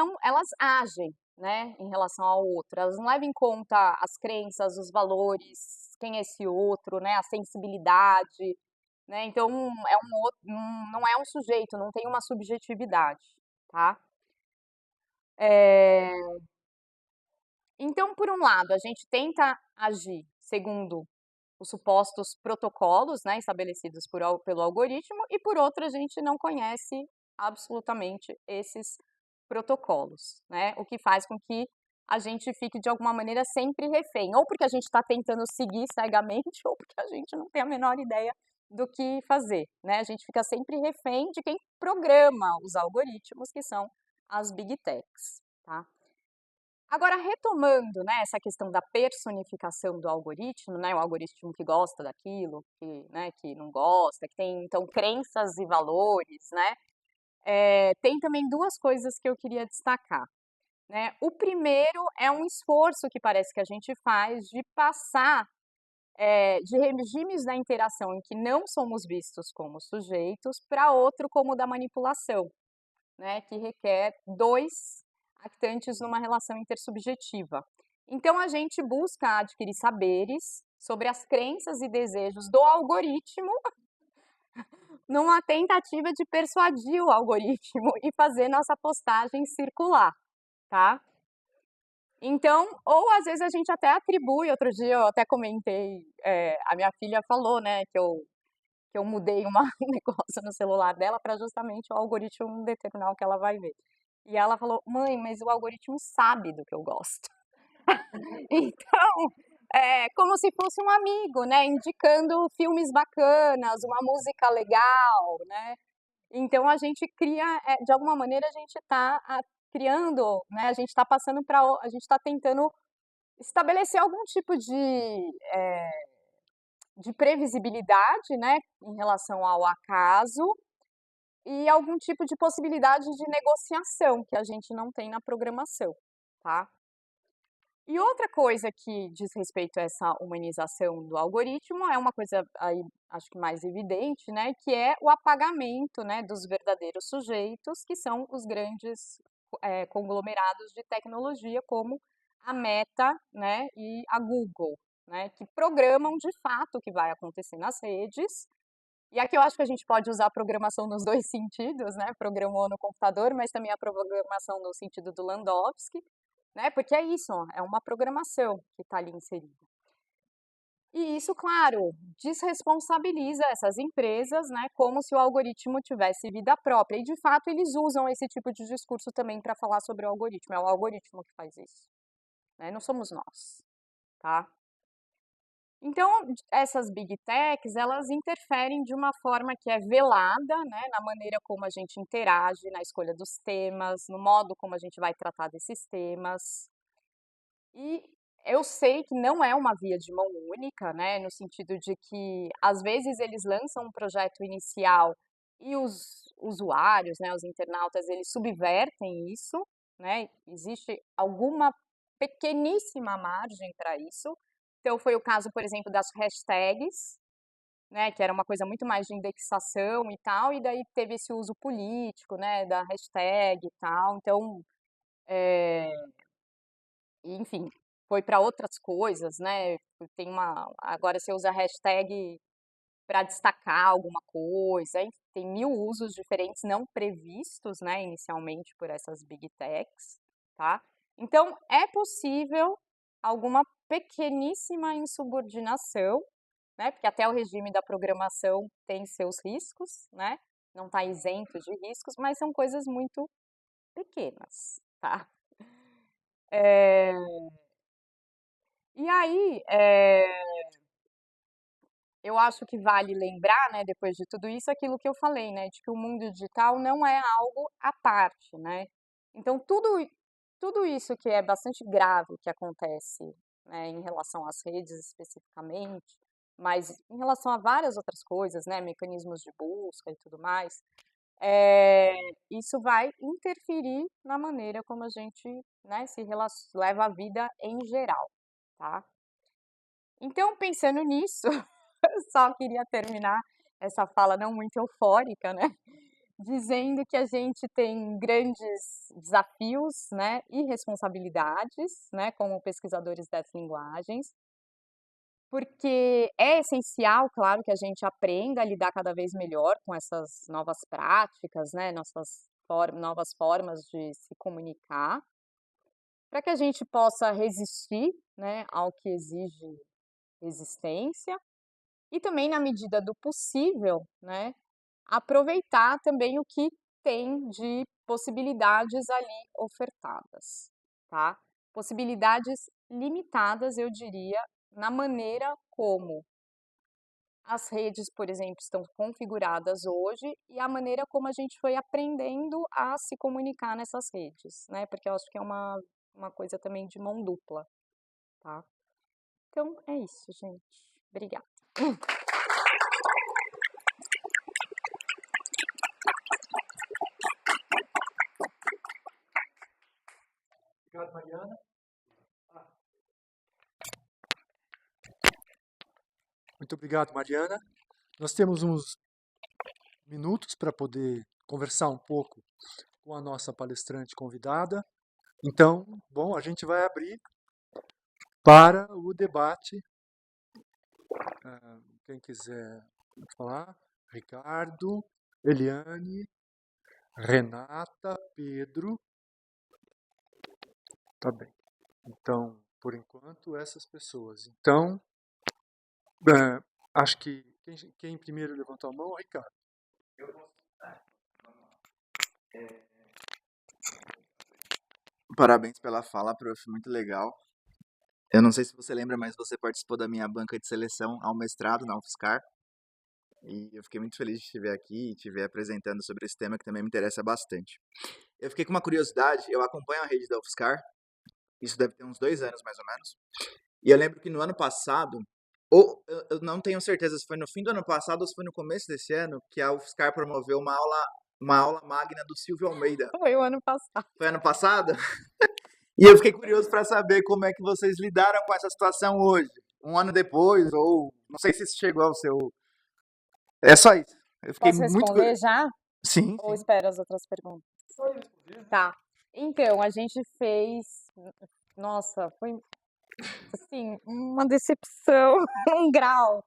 agem, né, em relação ao outro, elas não levam em conta as crenças, os valores, quem é esse outro, né, a sensibilidade, né? Então não é um sujeito, não tem uma subjetividade, tá? Então, por um lado, a gente tenta agir segundo os supostos protocolos, né, estabelecidos pelo algoritmo, e por outro, a gente não conhece absolutamente esses protocolos, né? O que faz com que a gente fique de alguma maneira sempre refém, ou porque a gente está tentando seguir cegamente, ou porque a gente não tem a menor ideia do que fazer, né? A gente fica sempre refém de quem programa os algoritmos, que são as big techs, tá? Agora, retomando, né, essa questão da personificação do algoritmo, né, o algoritmo que gosta daquilo, né, que não gosta, que tem, então, crenças e valores, né, tem também duas coisas que eu queria destacar, né. O primeiro é um esforço que parece que a gente faz de passar de regimes da interação em que não somos vistos como sujeitos para outro como o da manipulação, né, que requer dois actantes numa relação intersubjetiva. Então, a gente busca adquirir saberes sobre as crenças e desejos do algoritmo numa tentativa de persuadir o algoritmo e fazer nossa postagem circular, tá? Então, ou às vezes a gente até atribui, outro dia eu até comentei, a minha filha falou, né, que eu mudei um negócio no celular dela para justamente o algoritmo determinar o que ela vai ver. E ela falou, mãe, mas o algoritmo sabe do que eu gosto. Então, é como se fosse um amigo, né, indicando filmes bacanas, uma música legal, né. Então a gente cria, de alguma maneira a gente está criando, né, a gente está passando para, a gente está tentando estabelecer algum tipo de previsibilidade, né, em relação ao acaso, e algum tipo de possibilidade de negociação que a gente não tem na programação, tá? E outra coisa que diz respeito a essa humanização do algoritmo é uma coisa aí, acho que mais evidente, né, que é o apagamento, né, dos verdadeiros sujeitos, que são os grandes conglomerados de tecnologia, como a Meta, né, e a Google, né, que programam de fato o que vai acontecer nas redes. E aqui eu acho que a gente pode usar a programação nos dois sentidos, né? Programou no computador, mas também a programação no sentido do Landowski, né? Porque é isso, ó, é uma programação que está ali inserida. E isso, claro, desresponsabiliza essas empresas, né, como se o algoritmo tivesse vida própria. E, de fato, eles usam esse tipo de discurso também para falar sobre o algoritmo. É o algoritmo que faz isso, né? Não somos nós, tá? Então, essas big techs, elas interferem de uma forma que é velada, né, na maneira como a gente interage, na escolha dos temas, no modo como a gente vai tratar desses temas. E eu sei que não é uma via de mão única, né, no sentido de que, às vezes, eles lançam um projeto inicial e os usuários, né, os internautas, eles subvertem isso, né, existe alguma pequeníssima margem para isso. Então, foi o caso, por exemplo, das hashtags, né, que era uma coisa muito mais de indexação e tal, e daí teve esse uso político, né, da hashtag e tal. Então, enfim, foi para outras coisas, né? Tem uma, agora você usa hashtag para destacar alguma coisa, enfim, tem mil usos diferentes não previstos, né, inicialmente por essas big techs, tá? Então, é possível alguma pequeníssima insubordinação, né? Porque até o regime da programação tem seus riscos, né? Não está isento de riscos, mas são coisas muito pequenas, tá? E aí, eu acho que vale lembrar, né, depois de tudo isso, aquilo que eu falei, né, de que o mundo digital não é algo à parte, né? Então, tudo isso que é bastante grave que acontece, né, em relação às redes especificamente, mas em relação a várias outras coisas, né, mecanismos de busca e tudo mais, isso vai interferir na maneira como a gente, né, leva a vida em geral, tá? Então, pensando nisso, eu só queria terminar essa fala não muito eufórica, né, dizendo que a gente tem grandes desafios, né, e responsabilidades, né, como pesquisadores das linguagens, porque é essencial, claro, que a gente aprenda a lidar cada vez melhor com essas novas práticas, né, novas formas de se comunicar, para que a gente possa resistir, né, ao que exige resistência e também, na medida do possível, né, aproveitar também o que tem de possibilidades ali ofertadas, tá? Possibilidades limitadas, eu diria, na maneira como as redes, por exemplo, estão configuradas hoje e a maneira como a gente foi aprendendo a se comunicar nessas redes, né? Porque eu acho que é uma coisa também de mão dupla, tá? Então, é isso, gente. Obrigada. Obrigado, Mariana. Muito obrigado, Mariana. Nós temos uns minutos para poder conversar um pouco com a nossa palestrante convidada. Então, bom, a gente vai abrir para o debate. Quem quiser falar, Ricardo, Eliane, Renata, Pedro. Tá bem. Então, por enquanto, essas pessoas. Então, acho que quem primeiro levantou a mão, Ricardo. Parabéns pela fala, prof. Muito legal. Eu não sei se você lembra, mas você participou da minha banca de seleção ao mestrado na UFSCar. E eu fiquei muito feliz de estiver aqui e estiver apresentando sobre esse tema que também me interessa bastante. Eu fiquei com uma curiosidade, eu acompanho a rede da UFSCar, isso deve ter uns 2 anos mais ou menos. E eu lembro que no ano passado, ou eu não tenho certeza se foi no fim do ano passado ou se foi no começo desse ano, que a UFSCar promoveu uma aula magna do Silvio Almeida. Foi o ano passado. Foi ano passado? E eu fiquei curioso para saber como é que vocês lidaram com essa situação hoje, um ano depois, ou não sei se isso chegou ao seu. É só isso. Eu fiquei Posso muito responder curioso. já? Sim, Ou sim. espero as outras perguntas? Tá. Então, a gente fez. Nossa, foi assim, uma decepção, um grau.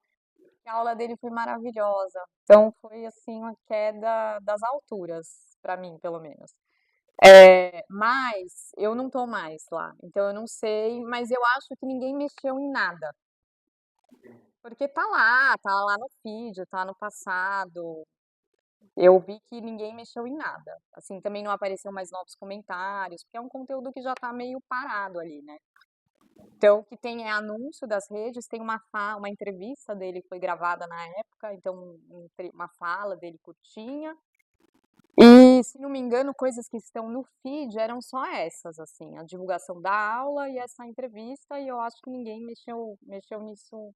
A aula dele foi maravilhosa. Então, foi assim, uma queda das alturas, para mim, pelo menos. Mas eu não tô mais lá, então eu não sei, mas eu acho que ninguém mexeu em nada. Porque tá lá no feed, tá no passado. Eu vi que ninguém mexeu em nada. Assim, também não apareceu mais novos comentários, porque é um conteúdo que já tá meio parado ali, né? Então, o que tem é anúncio das redes, tem uma entrevista dele que foi gravada na época, então uma fala dele curtinha. E, se não me engano, coisas que estão no feed eram só essas, assim, a divulgação da aula e essa entrevista, e eu acho que ninguém mexeu nisso.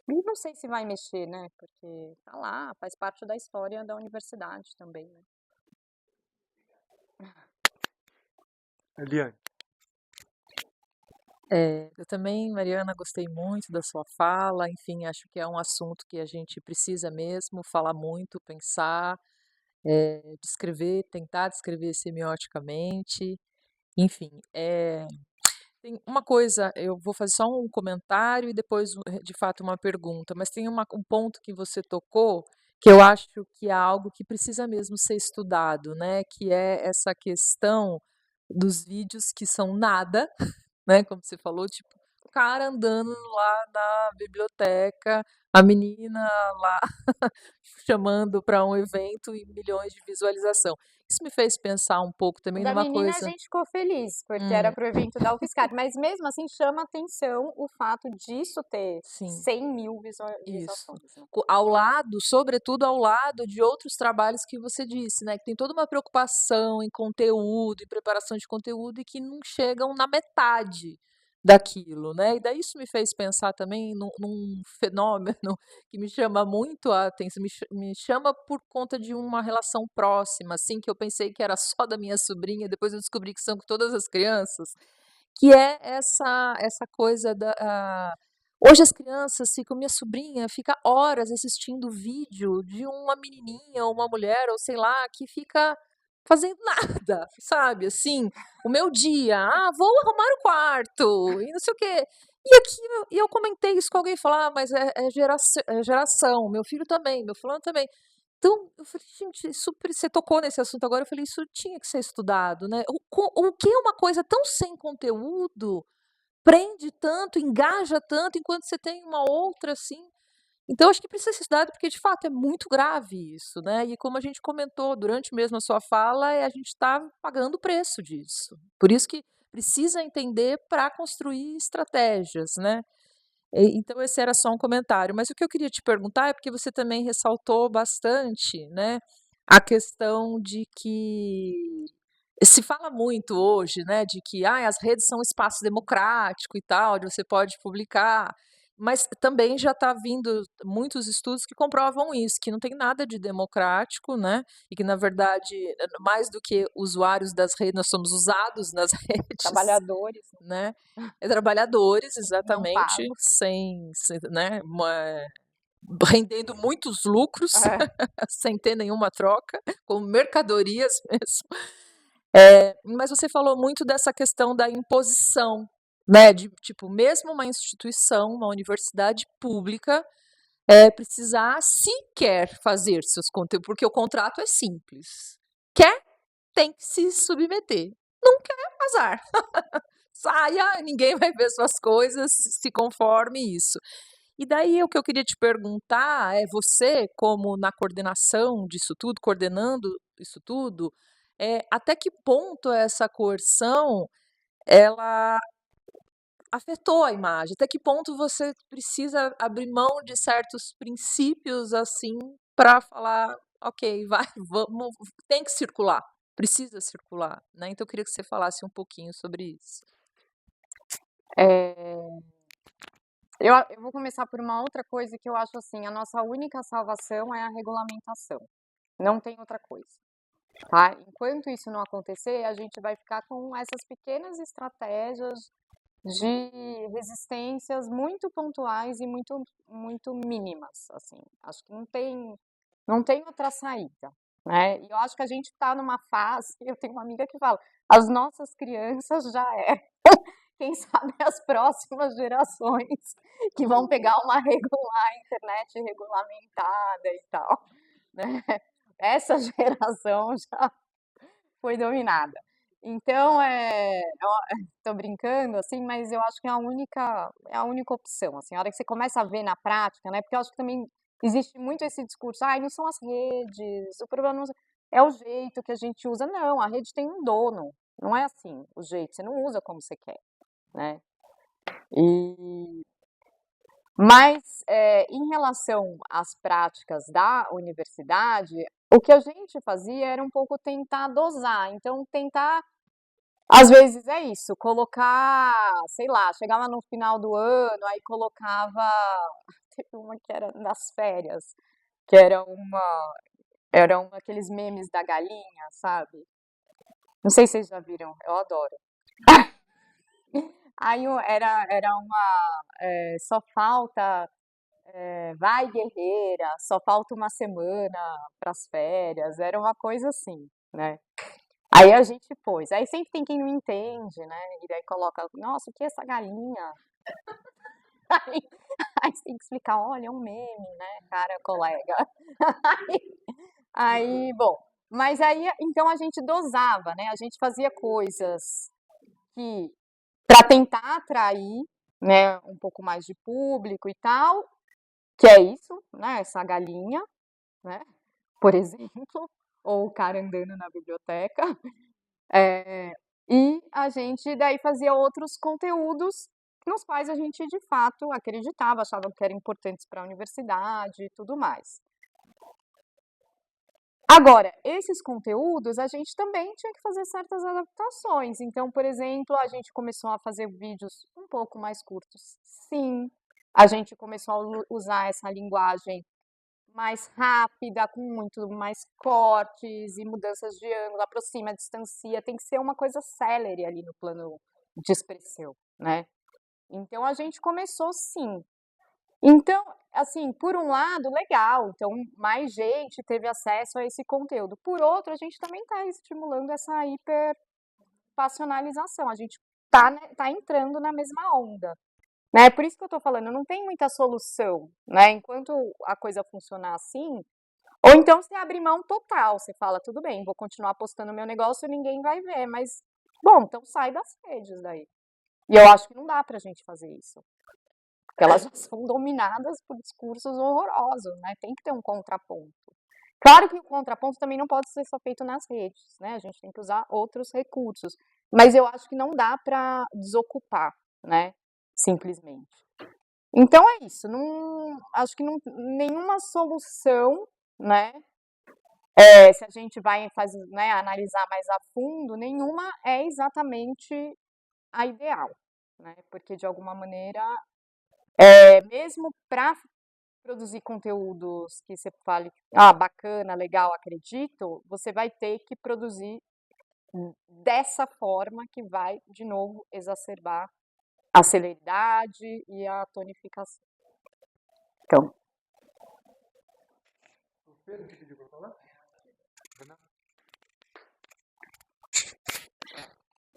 E não sei se vai mexer, né? Porque tá lá, faz parte da história da universidade também, né? Eliane, Eu também, Mariana, gostei muito da sua fala. Enfim, acho que é um assunto que a gente precisa mesmo falar muito, pensar, descrever, tentar descrever semioticamente. Enfim, tem uma coisa, eu vou fazer só um comentário e depois, de fato, uma pergunta, mas tem um ponto que você tocou que eu acho que é algo que precisa mesmo ser estudado, né? Que é essa questão dos vídeos que são nada, né? Como você falou, tipo, o cara andando lá na biblioteca, a menina lá chamando para um evento e milhões de visualização. Isso me fez pensar um pouco O também da numa menina a coisa. gente ficou feliz, porque era Hum, pro evento da UFSCar, mas mesmo assim chama atenção o fato disso ter sim. 100 mil Isso. visualizações, né? Ao lado, sobretudo ao lado de outros trabalhos que você disse, né, que tem toda uma preocupação em conteúdo, em preparação de conteúdo e que não chegam na metade daquilo, né? E daí isso me fez pensar também num fenômeno que me chama muito a atenção, me chama por conta de uma relação próxima, assim, que eu pensei que era só da minha sobrinha, depois eu descobri que são com todas as crianças, que é essa coisa da. Hoje as crianças ficam, minha sobrinha fica horas assistindo vídeo de uma menininha ou uma mulher, ou sei lá, que fica fazendo nada, sabe? Assim, o meu dia, vou arrumar o quarto e não sei o quê. E aqui eu comentei isso com alguém, falar, mas é geração, meu filho também, meu fulano também. Então, eu falei, gente, você tocou nesse assunto agora, eu falei, isso tinha que ser estudado, né? O que é uma coisa tão sem conteúdo prende tanto, engaja tanto, enquanto você tem uma outra assim. Então, acho que precisa ser estudado, porque de fato é muito grave isso, né? E como a gente comentou durante mesmo a sua fala, a gente está pagando o preço disso. Por isso que precisa entender para construir estratégias, né? Então, esse era só um comentário. Mas o que eu queria te perguntar é porque você também ressaltou bastante, né, a questão de que se fala muito hoje, né, de que as redes são um espaço democrático e tal, onde você pode publicar, mas também já está vindo muitos estudos que comprovam isso, que não tem nada de democrático, né, e que, na verdade, mais do que usuários das redes, nós somos usados nas redes, Trabalhadores né, trabalhadores, não exatamente, pagos. né, rendendo muitos lucros, É. sem ter nenhuma troca, como mercadorias mesmo. Mas você falou muito dessa questão da imposição, né, de tipo, mesmo uma instituição, uma universidade pública, precisar, se quer fazer seus conteúdos, porque o contrato é simples. Quer, tem que se submeter. Não quer, azar. Saia, ninguém vai ver suas coisas, se conforme isso. E daí o que eu queria te perguntar é você, como na coordenação disso tudo, coordenando isso tudo, até que ponto essa coerção ela afetou a imagem? Até que ponto você precisa abrir mão de certos princípios assim para falar, ok, vai, vamos, tem que circular, precisa circular, né? Então eu queria que você falasse um pouquinho sobre isso. É, eu vou começar por uma outra coisa que eu acho assim, a nossa única salvação é a regulamentação. Não tem outra coisa, tá? Enquanto isso não acontecer, a gente vai ficar com essas pequenas estratégias de resistências muito pontuais e muito mínimas, assim. Acho que não tem outra saída, né? E eu acho que a gente está numa fase, eu tenho uma amiga que fala, as nossas crianças já quem sabe as próximas gerações que vão pegar uma internet regulamentada e tal, né? Essa geração já foi dominada. Então, tô brincando, assim, mas eu acho que é a única opção, assim, a hora que você começa a ver na prática, né, porque eu acho que também existe muito esse discurso, ai, não são as redes, o problema não é o jeito que a gente usa. Não, a rede tem um dono, não é assim o jeito, você não usa como você quer, né. Mas, em relação às práticas da universidade, o que a gente fazia era um pouco tentar dosar, então tentar às vezes é isso, colocar, sei lá, chegava no final do ano, aí colocava teve uma que era nas férias, que era um daqueles memes da galinha, sabe. Não sei se vocês já viram, eu adoro. Aí era uma, só falta, vai guerreira, só falta uma semana para as férias, era uma coisa assim, né. Aí a gente pôs, aí sempre tem quem não entende, né, e daí coloca: "Nossa, o que é essa galinha?" Aí aí você tem que explicar: "Olha, é um meme, né, cara colega." Bom, mas aí então a gente dosava, né, a gente fazia coisas que para tentar atrair, né, um pouco mais de público e tal, que é isso, né, essa galinha, né, por exemplo, ou o cara andando na biblioteca. E a gente daí fazia outros conteúdos nos quais a gente de fato acreditava, achava que eram importantes para a universidade e tudo mais. Agora, esses conteúdos a gente também tinha que fazer certas adaptações. Então, por exemplo, a gente começou a fazer vídeos um pouco mais curtos. Sim, a gente começou a usar essa linguagem mais rápida, com muito mais cortes e mudanças de ângulo, aproxima, distancia, tem que ser uma coisa célere ali no plano de expressão, né. Então a gente começou sim. Então, assim, por um lado legal, então mais gente teve acesso a esse conteúdo, por outro a gente também está estimulando essa hiperpassionalização, a gente tá entrando na mesma onda. Né, por isso que eu estou falando, não tem muita solução, né, enquanto a coisa funcionar assim, ou então você abre mão total, você fala: "Tudo bem, vou continuar postando meu negócio, ninguém vai ver, mas, bom, então sai das redes daí." E eu acho que não dá pra gente fazer isso, porque elas já são dominadas por discursos horrorosos, né, tem que ter um contraponto. Claro que o contraponto também não pode ser só feito nas redes, né, a gente tem que usar outros recursos, mas eu acho que não dá para desocupar, né, simplesmente. Então é isso, não acho que não nenhuma solução, né, se a gente vai né, analisar mais a fundo, nenhuma é exatamente a ideal, né, porque de alguma maneira, mesmo para produzir conteúdos que você fale: "Ah, bacana, legal, acredito", você vai ter que produzir dessa forma que vai, de novo, exacerbar a celeridade e a tonificação. Então O Pedro que pediu para falar?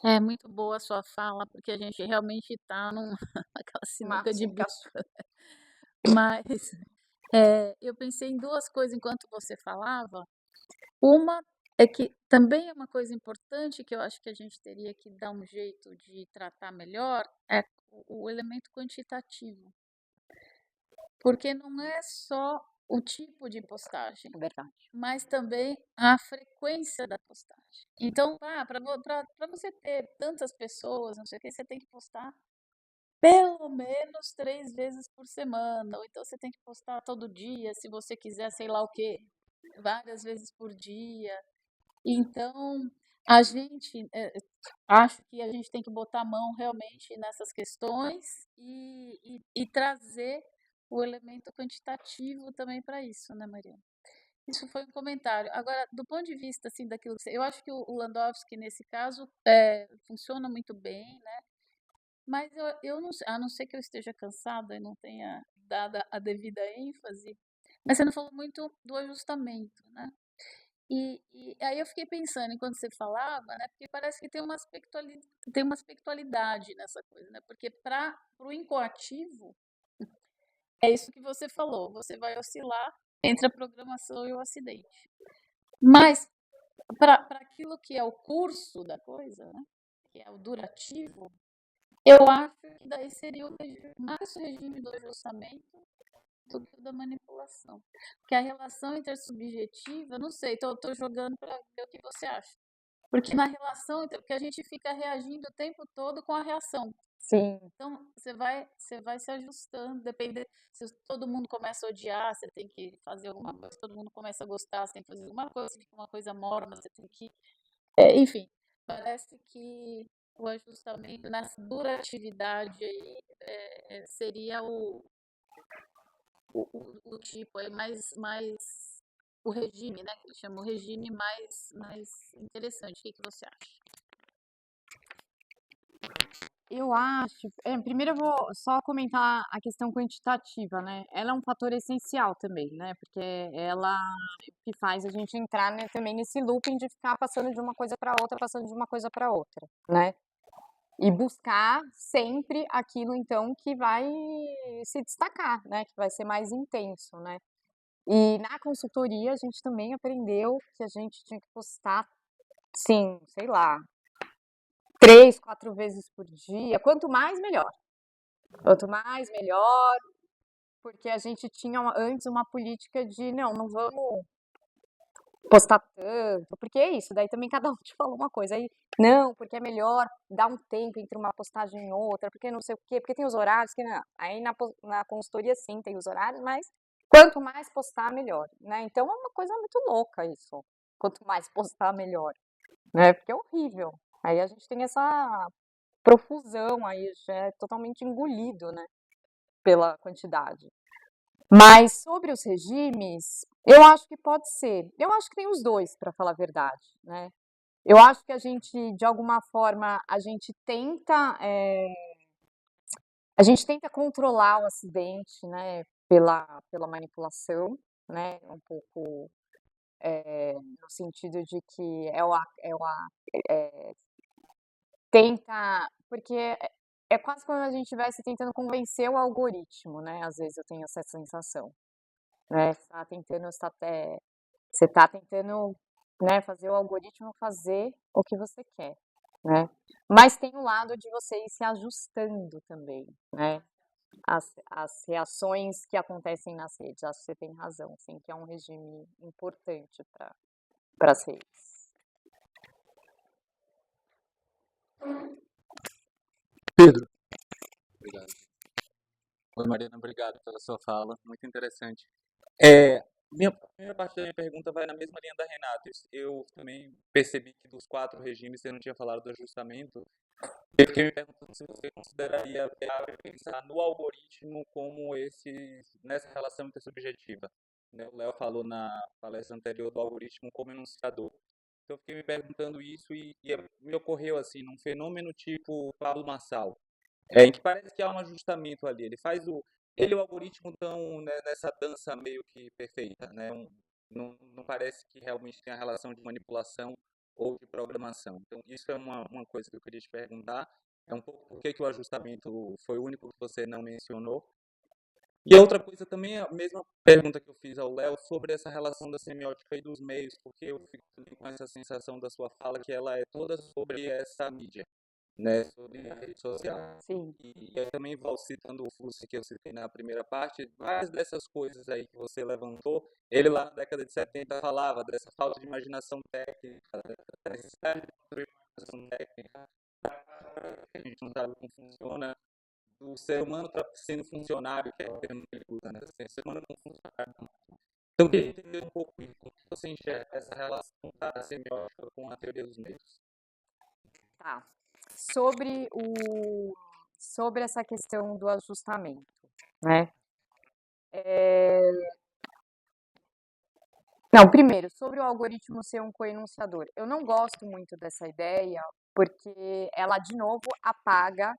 É muito boa a sua fala, porque a gente realmente está naquela sinuca de Máximo. bico. Mas eu pensei em duas coisas enquanto você falava. Uma é que também é uma coisa importante que eu acho que a gente teria que dar um jeito de tratar melhor, é o elemento quantitativo. Porque não é só o tipo de postagem, É verdade. mas também a frequência da postagem. Então, para você ter tantas pessoas, não sei o que, você tem que postar pelo menos 3 vezes por semana, ou então você tem que postar todo dia, se você quiser, sei lá o quê, várias vezes por dia. Então, a gente, acho que a gente tem que botar a mão realmente nessas questões e trazer o elemento quantitativo também para isso, né, Mariana? Isso foi um comentário. Agora, do ponto de vista, assim, daquilo que você... Eu acho que o Landowski, nesse caso, funciona muito bem, né? Mas eu não sei, a não ser que eu esteja cansada e não tenha dado a devida ênfase, mas você não falou muito do ajustamento, né? E aí eu fiquei pensando, enquanto você falava, né? Porque parece que tem uma aspectualidade nessa coisa, né? Porque para o incoativo, é isso que você falou, você vai oscilar entre a programação e o acidente. Mas para aquilo que é o curso da coisa, né? Que é o durativo, eu acho que daí seria mais o regime do ajustamento do que o da manipulação. Porque a relação intersubjetiva, não sei, tô jogando para ver o que você acha. Porque na relação, porque a gente fica reagindo o tempo todo com a reação. Sim, Então, você vai se ajustando, depende. Se todo mundo começa a odiar, você tem que fazer alguma coisa. Se todo mundo começa a gostar, você tem que fazer alguma coisa. Se fica uma coisa morna, você tem que. Enfim, parece que o ajustamento nessa duratividade aí seria o tipo aí mais o regime, né? Que eles chamam o regime mais interessante. O que você acha? eu acho. Primeiro eu vou só comentar a questão quantitativa, né? Ela é um fator essencial também, né? Porque ela que faz a gente entrar, né, também nesse looping de ficar passando de uma coisa para outra, passando de uma coisa para outra, né? E buscar sempre aquilo, então, que vai se destacar, né? Que vai ser mais intenso, né? E na consultoria a gente também aprendeu que a gente tinha que postar, sim, sei lá, 3, 4 vezes por dia. Quanto mais, melhor. Quanto mais, melhor. Porque a gente tinha antes uma política de não vamos postar tanto, porque é isso, daí também cada um te falou uma coisa, aí não, porque é melhor dar um tempo entre uma postagem e outra, porque não sei o quê, porque tem os horários, que não. Aí na consultoria sim tem os horários, mas quanto mais postar, melhor, né? Então é uma coisa muito louca isso, quanto mais postar, melhor, né? Porque é horrível. Aí a gente tem essa profusão aí, já é totalmente engolido, né, pela quantidade. Mas sobre os regimes, eu acho que pode ser. Eu acho que tem os dois, para falar a verdade, né? Eu acho que a gente, de alguma forma, a gente tenta controlar o acidente, né, pela manipulação, né, um pouco no sentido de que tenta, porque é quase como a gente estivesse tentando convencer o algoritmo, né? Às vezes eu tenho essa sensação, né? Você tá tentando, né, fazer o algoritmo fazer o que você quer, né? Mas tem o lado de você ir se ajustando também, né? As reações que acontecem nas redes. Acho que você tem razão, sim, que é um regime importante para as redes. Pedro, Obrigado. Oi, Mariana, obrigado pela sua fala, muito interessante. É, a primeira parte da minha pergunta vai na mesma linha da Renata. Eu também percebi que dos 4 regimes você não tinha falado do ajustamento. Eu fiquei me perguntando se você consideraria viável pensar no algoritmo como nessa relação intersubjetiva, né? O Léo falou na palestra anterior do algoritmo como enunciador. Então eu fiquei me perguntando isso e me ocorreu assim, num fenômeno tipo Pablo Marçal. Em que parece que há um ajustamento ali. Ele e o algoritmo estão, né, nessa dança meio que perfeita, né? Não parece que realmente tem a relação de manipulação ou de programação. Então, isso é uma coisa que eu queria te perguntar. É um pouco por que o ajustamento foi o único que você não mencionou. E a outra coisa também é a mesma pergunta que eu fiz ao Léo sobre essa relação da semiótica e dos meios, porque eu fico também com essa sensação da sua fala que ela é toda sobre essa mídia, né, sobre a rede social. Sim. E eu também vou citando o Flussi que eu citei na primeira parte, várias dessas coisas aí que você levantou, ele lá na década de 70 falava dessa falta de imaginação técnica, da necessidade de construir imaginação técnica, a gente não sabe como funciona, do ser humano sendo funcionário, que é o termo que ele usa, né? O ser humano como funcionário. Então, eu queria entender um pouco isso, como você enxerga essa relação da semiótica com a teoria dos meios. Tá. Sobre essa questão do ajustamento, né? Não, primeiro, sobre o algoritmo ser um coenunciador. Eu não gosto muito dessa ideia, porque ela, de novo, apaga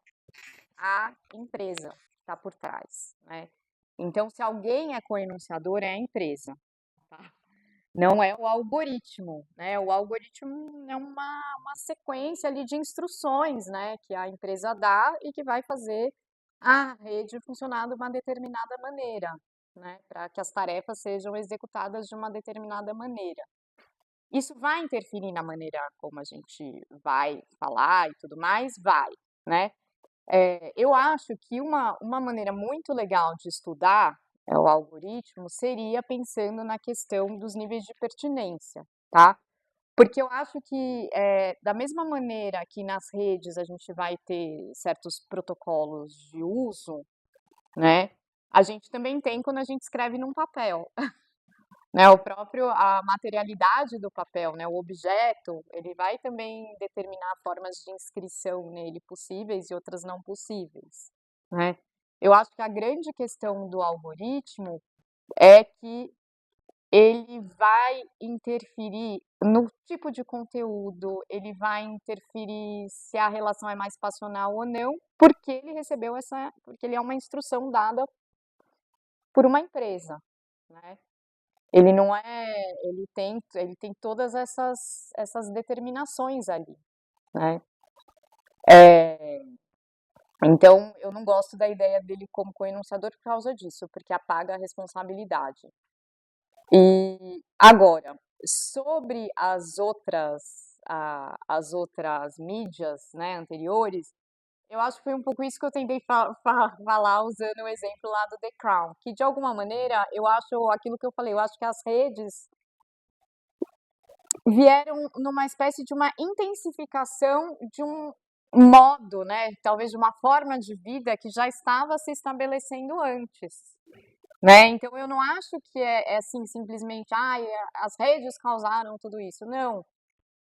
a empresa que está por trás, né? Então, se alguém é coenunciador, é a empresa, tá? Não é o algoritmo, né? O algoritmo é uma sequência ali de instruções, né? Que a empresa dá e que vai fazer a rede funcionar de uma determinada maneira, né? Para que as tarefas sejam executadas de uma determinada maneira. Isso vai interferir na maneira como a gente vai falar e tudo mais? Vai, né? Eu acho que uma maneira muito legal de estudar o algoritmo seria pensando na questão dos níveis de pertinência, tá? Porque eu acho que, da mesma maneira que nas redes a gente vai ter certos protocolos de uso, né? A gente também tem quando a gente escreve num papel, né? A materialidade do papel, né? O objeto, ele vai também determinar formas de inscrição nele possíveis e outras não possíveis, né? Eu acho que a grande questão do algoritmo é que ele vai interferir no tipo de conteúdo, ele vai interferir se a relação é mais passional ou não, porque porque ele é uma instrução dada por uma empresa, né? Ele não é, ele tem todas essas determinações ali, né? Então, eu não gosto da ideia dele como coenunciador por causa disso, porque apaga a responsabilidade. E agora, sobre as outras mídias, né, anteriores, eu acho que foi um pouco isso que eu tentei falar usando o exemplo lá do The Crown, que de alguma maneira eu acho aquilo que eu falei, eu acho que as redes vieram numa espécie de uma intensificação de um modo, né, talvez de uma forma de vida que já estava se estabelecendo antes, né? Então eu não acho que é assim simplesmente, as redes causaram tudo isso. Não,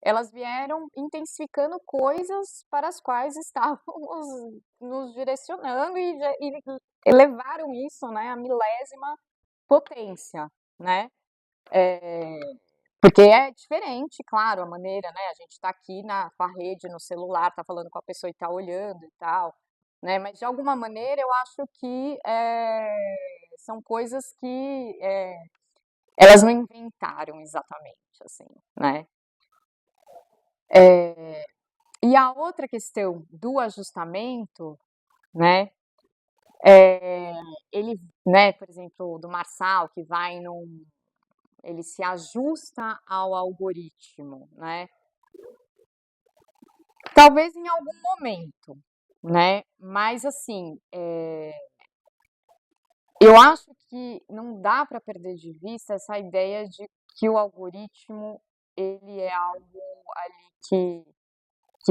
elas vieram intensificando coisas para as quais estávamos nos direcionando e elevaram isso, né, à milésima potência, né? Porque é diferente, claro, a maneira, né? A gente está aqui com a rede, no celular, está falando com a pessoa e está olhando e tal, né? Mas de alguma maneira eu acho que são coisas que elas não inventaram exatamente, assim, né? E a outra questão do ajustamento, né? Ele, né? Por exemplo, do Marçal que ele se ajusta ao algoritmo, né? Talvez em algum momento, né? Mas assim, eu acho que não dá para perder de vista essa ideia de que o algoritmo ele é algo ali que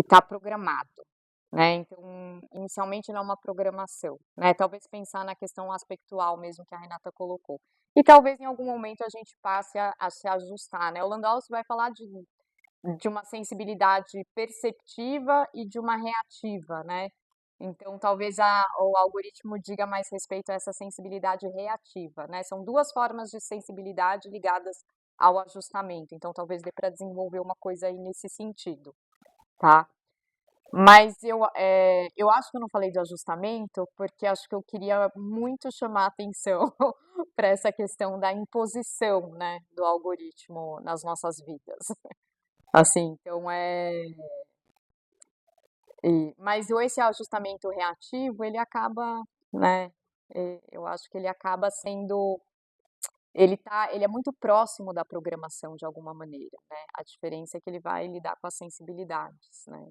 está programado, né? Então, inicialmente não é uma programação, né? Talvez pensar na questão aspectual mesmo que a Renata colocou. E talvez em algum momento a gente passe a se ajustar, né? O Landauer vai falar de uma sensibilidade perceptiva e de uma reativa, né? Então, talvez o algoritmo diga mais respeito a essa sensibilidade reativa, né? São duas formas de sensibilidade ligadas ao ajustamento. Então, talvez dê para desenvolver uma coisa aí nesse sentido, tá? Mas eu acho que eu não falei de ajustamento, porque acho que eu queria muito chamar a atenção para essa questão da imposição, né, do algoritmo nas nossas vidas. Assim, então mas esse ajustamento reativo, ele acaba, né, eu acho que ele acaba sendo, ele é muito próximo da programação de alguma maneira, né? A diferença é que ele vai lidar com as sensibilidades, né?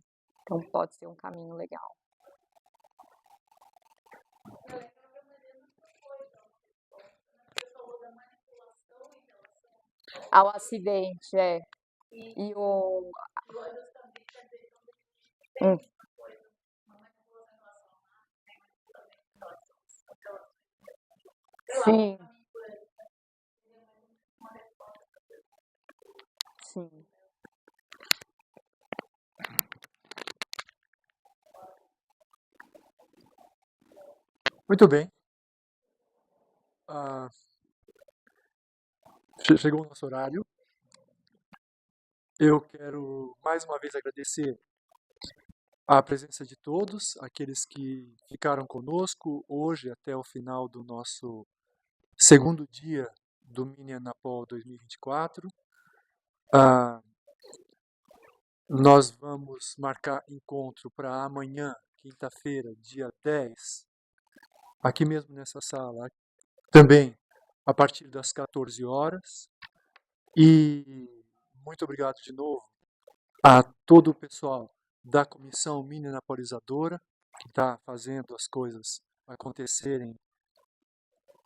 Então pode ser um caminho legal. Ao acidente, E o. Hum. Sim, sim. Muito bem. Ah, chegou o nosso horário. Eu quero mais uma vez agradecer a presença de todos, aqueles que ficaram conosco hoje até o final do nosso segundo dia do Mini Anapol 2024. Nós vamos marcar encontro para amanhã, quinta-feira, dia 10, aqui mesmo nessa sala, também a partir das 14 horas. E muito obrigado de novo a todo o pessoal da Comissão Mini-Napolizadora, que está fazendo as coisas acontecerem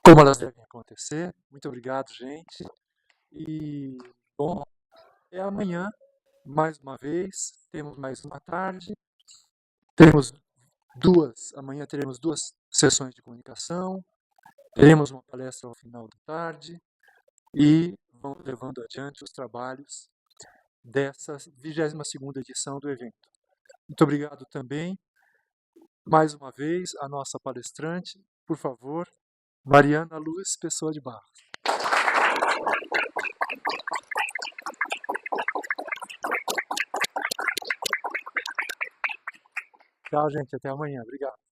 como elas devem acontecer. Muito obrigado, gente. E, bom, é amanhã, mais uma vez, temos mais uma tarde, amanhã teremos 2 sessões de comunicação, teremos uma palestra ao final da tarde e vamos levando adiante os trabalhos dessa 22ª edição do evento. Muito obrigado também, mais uma vez, a nossa palestrante, por favor, Mariana Luz Pessoa de Barros. Tchau, gente. Até amanhã. Obrigado.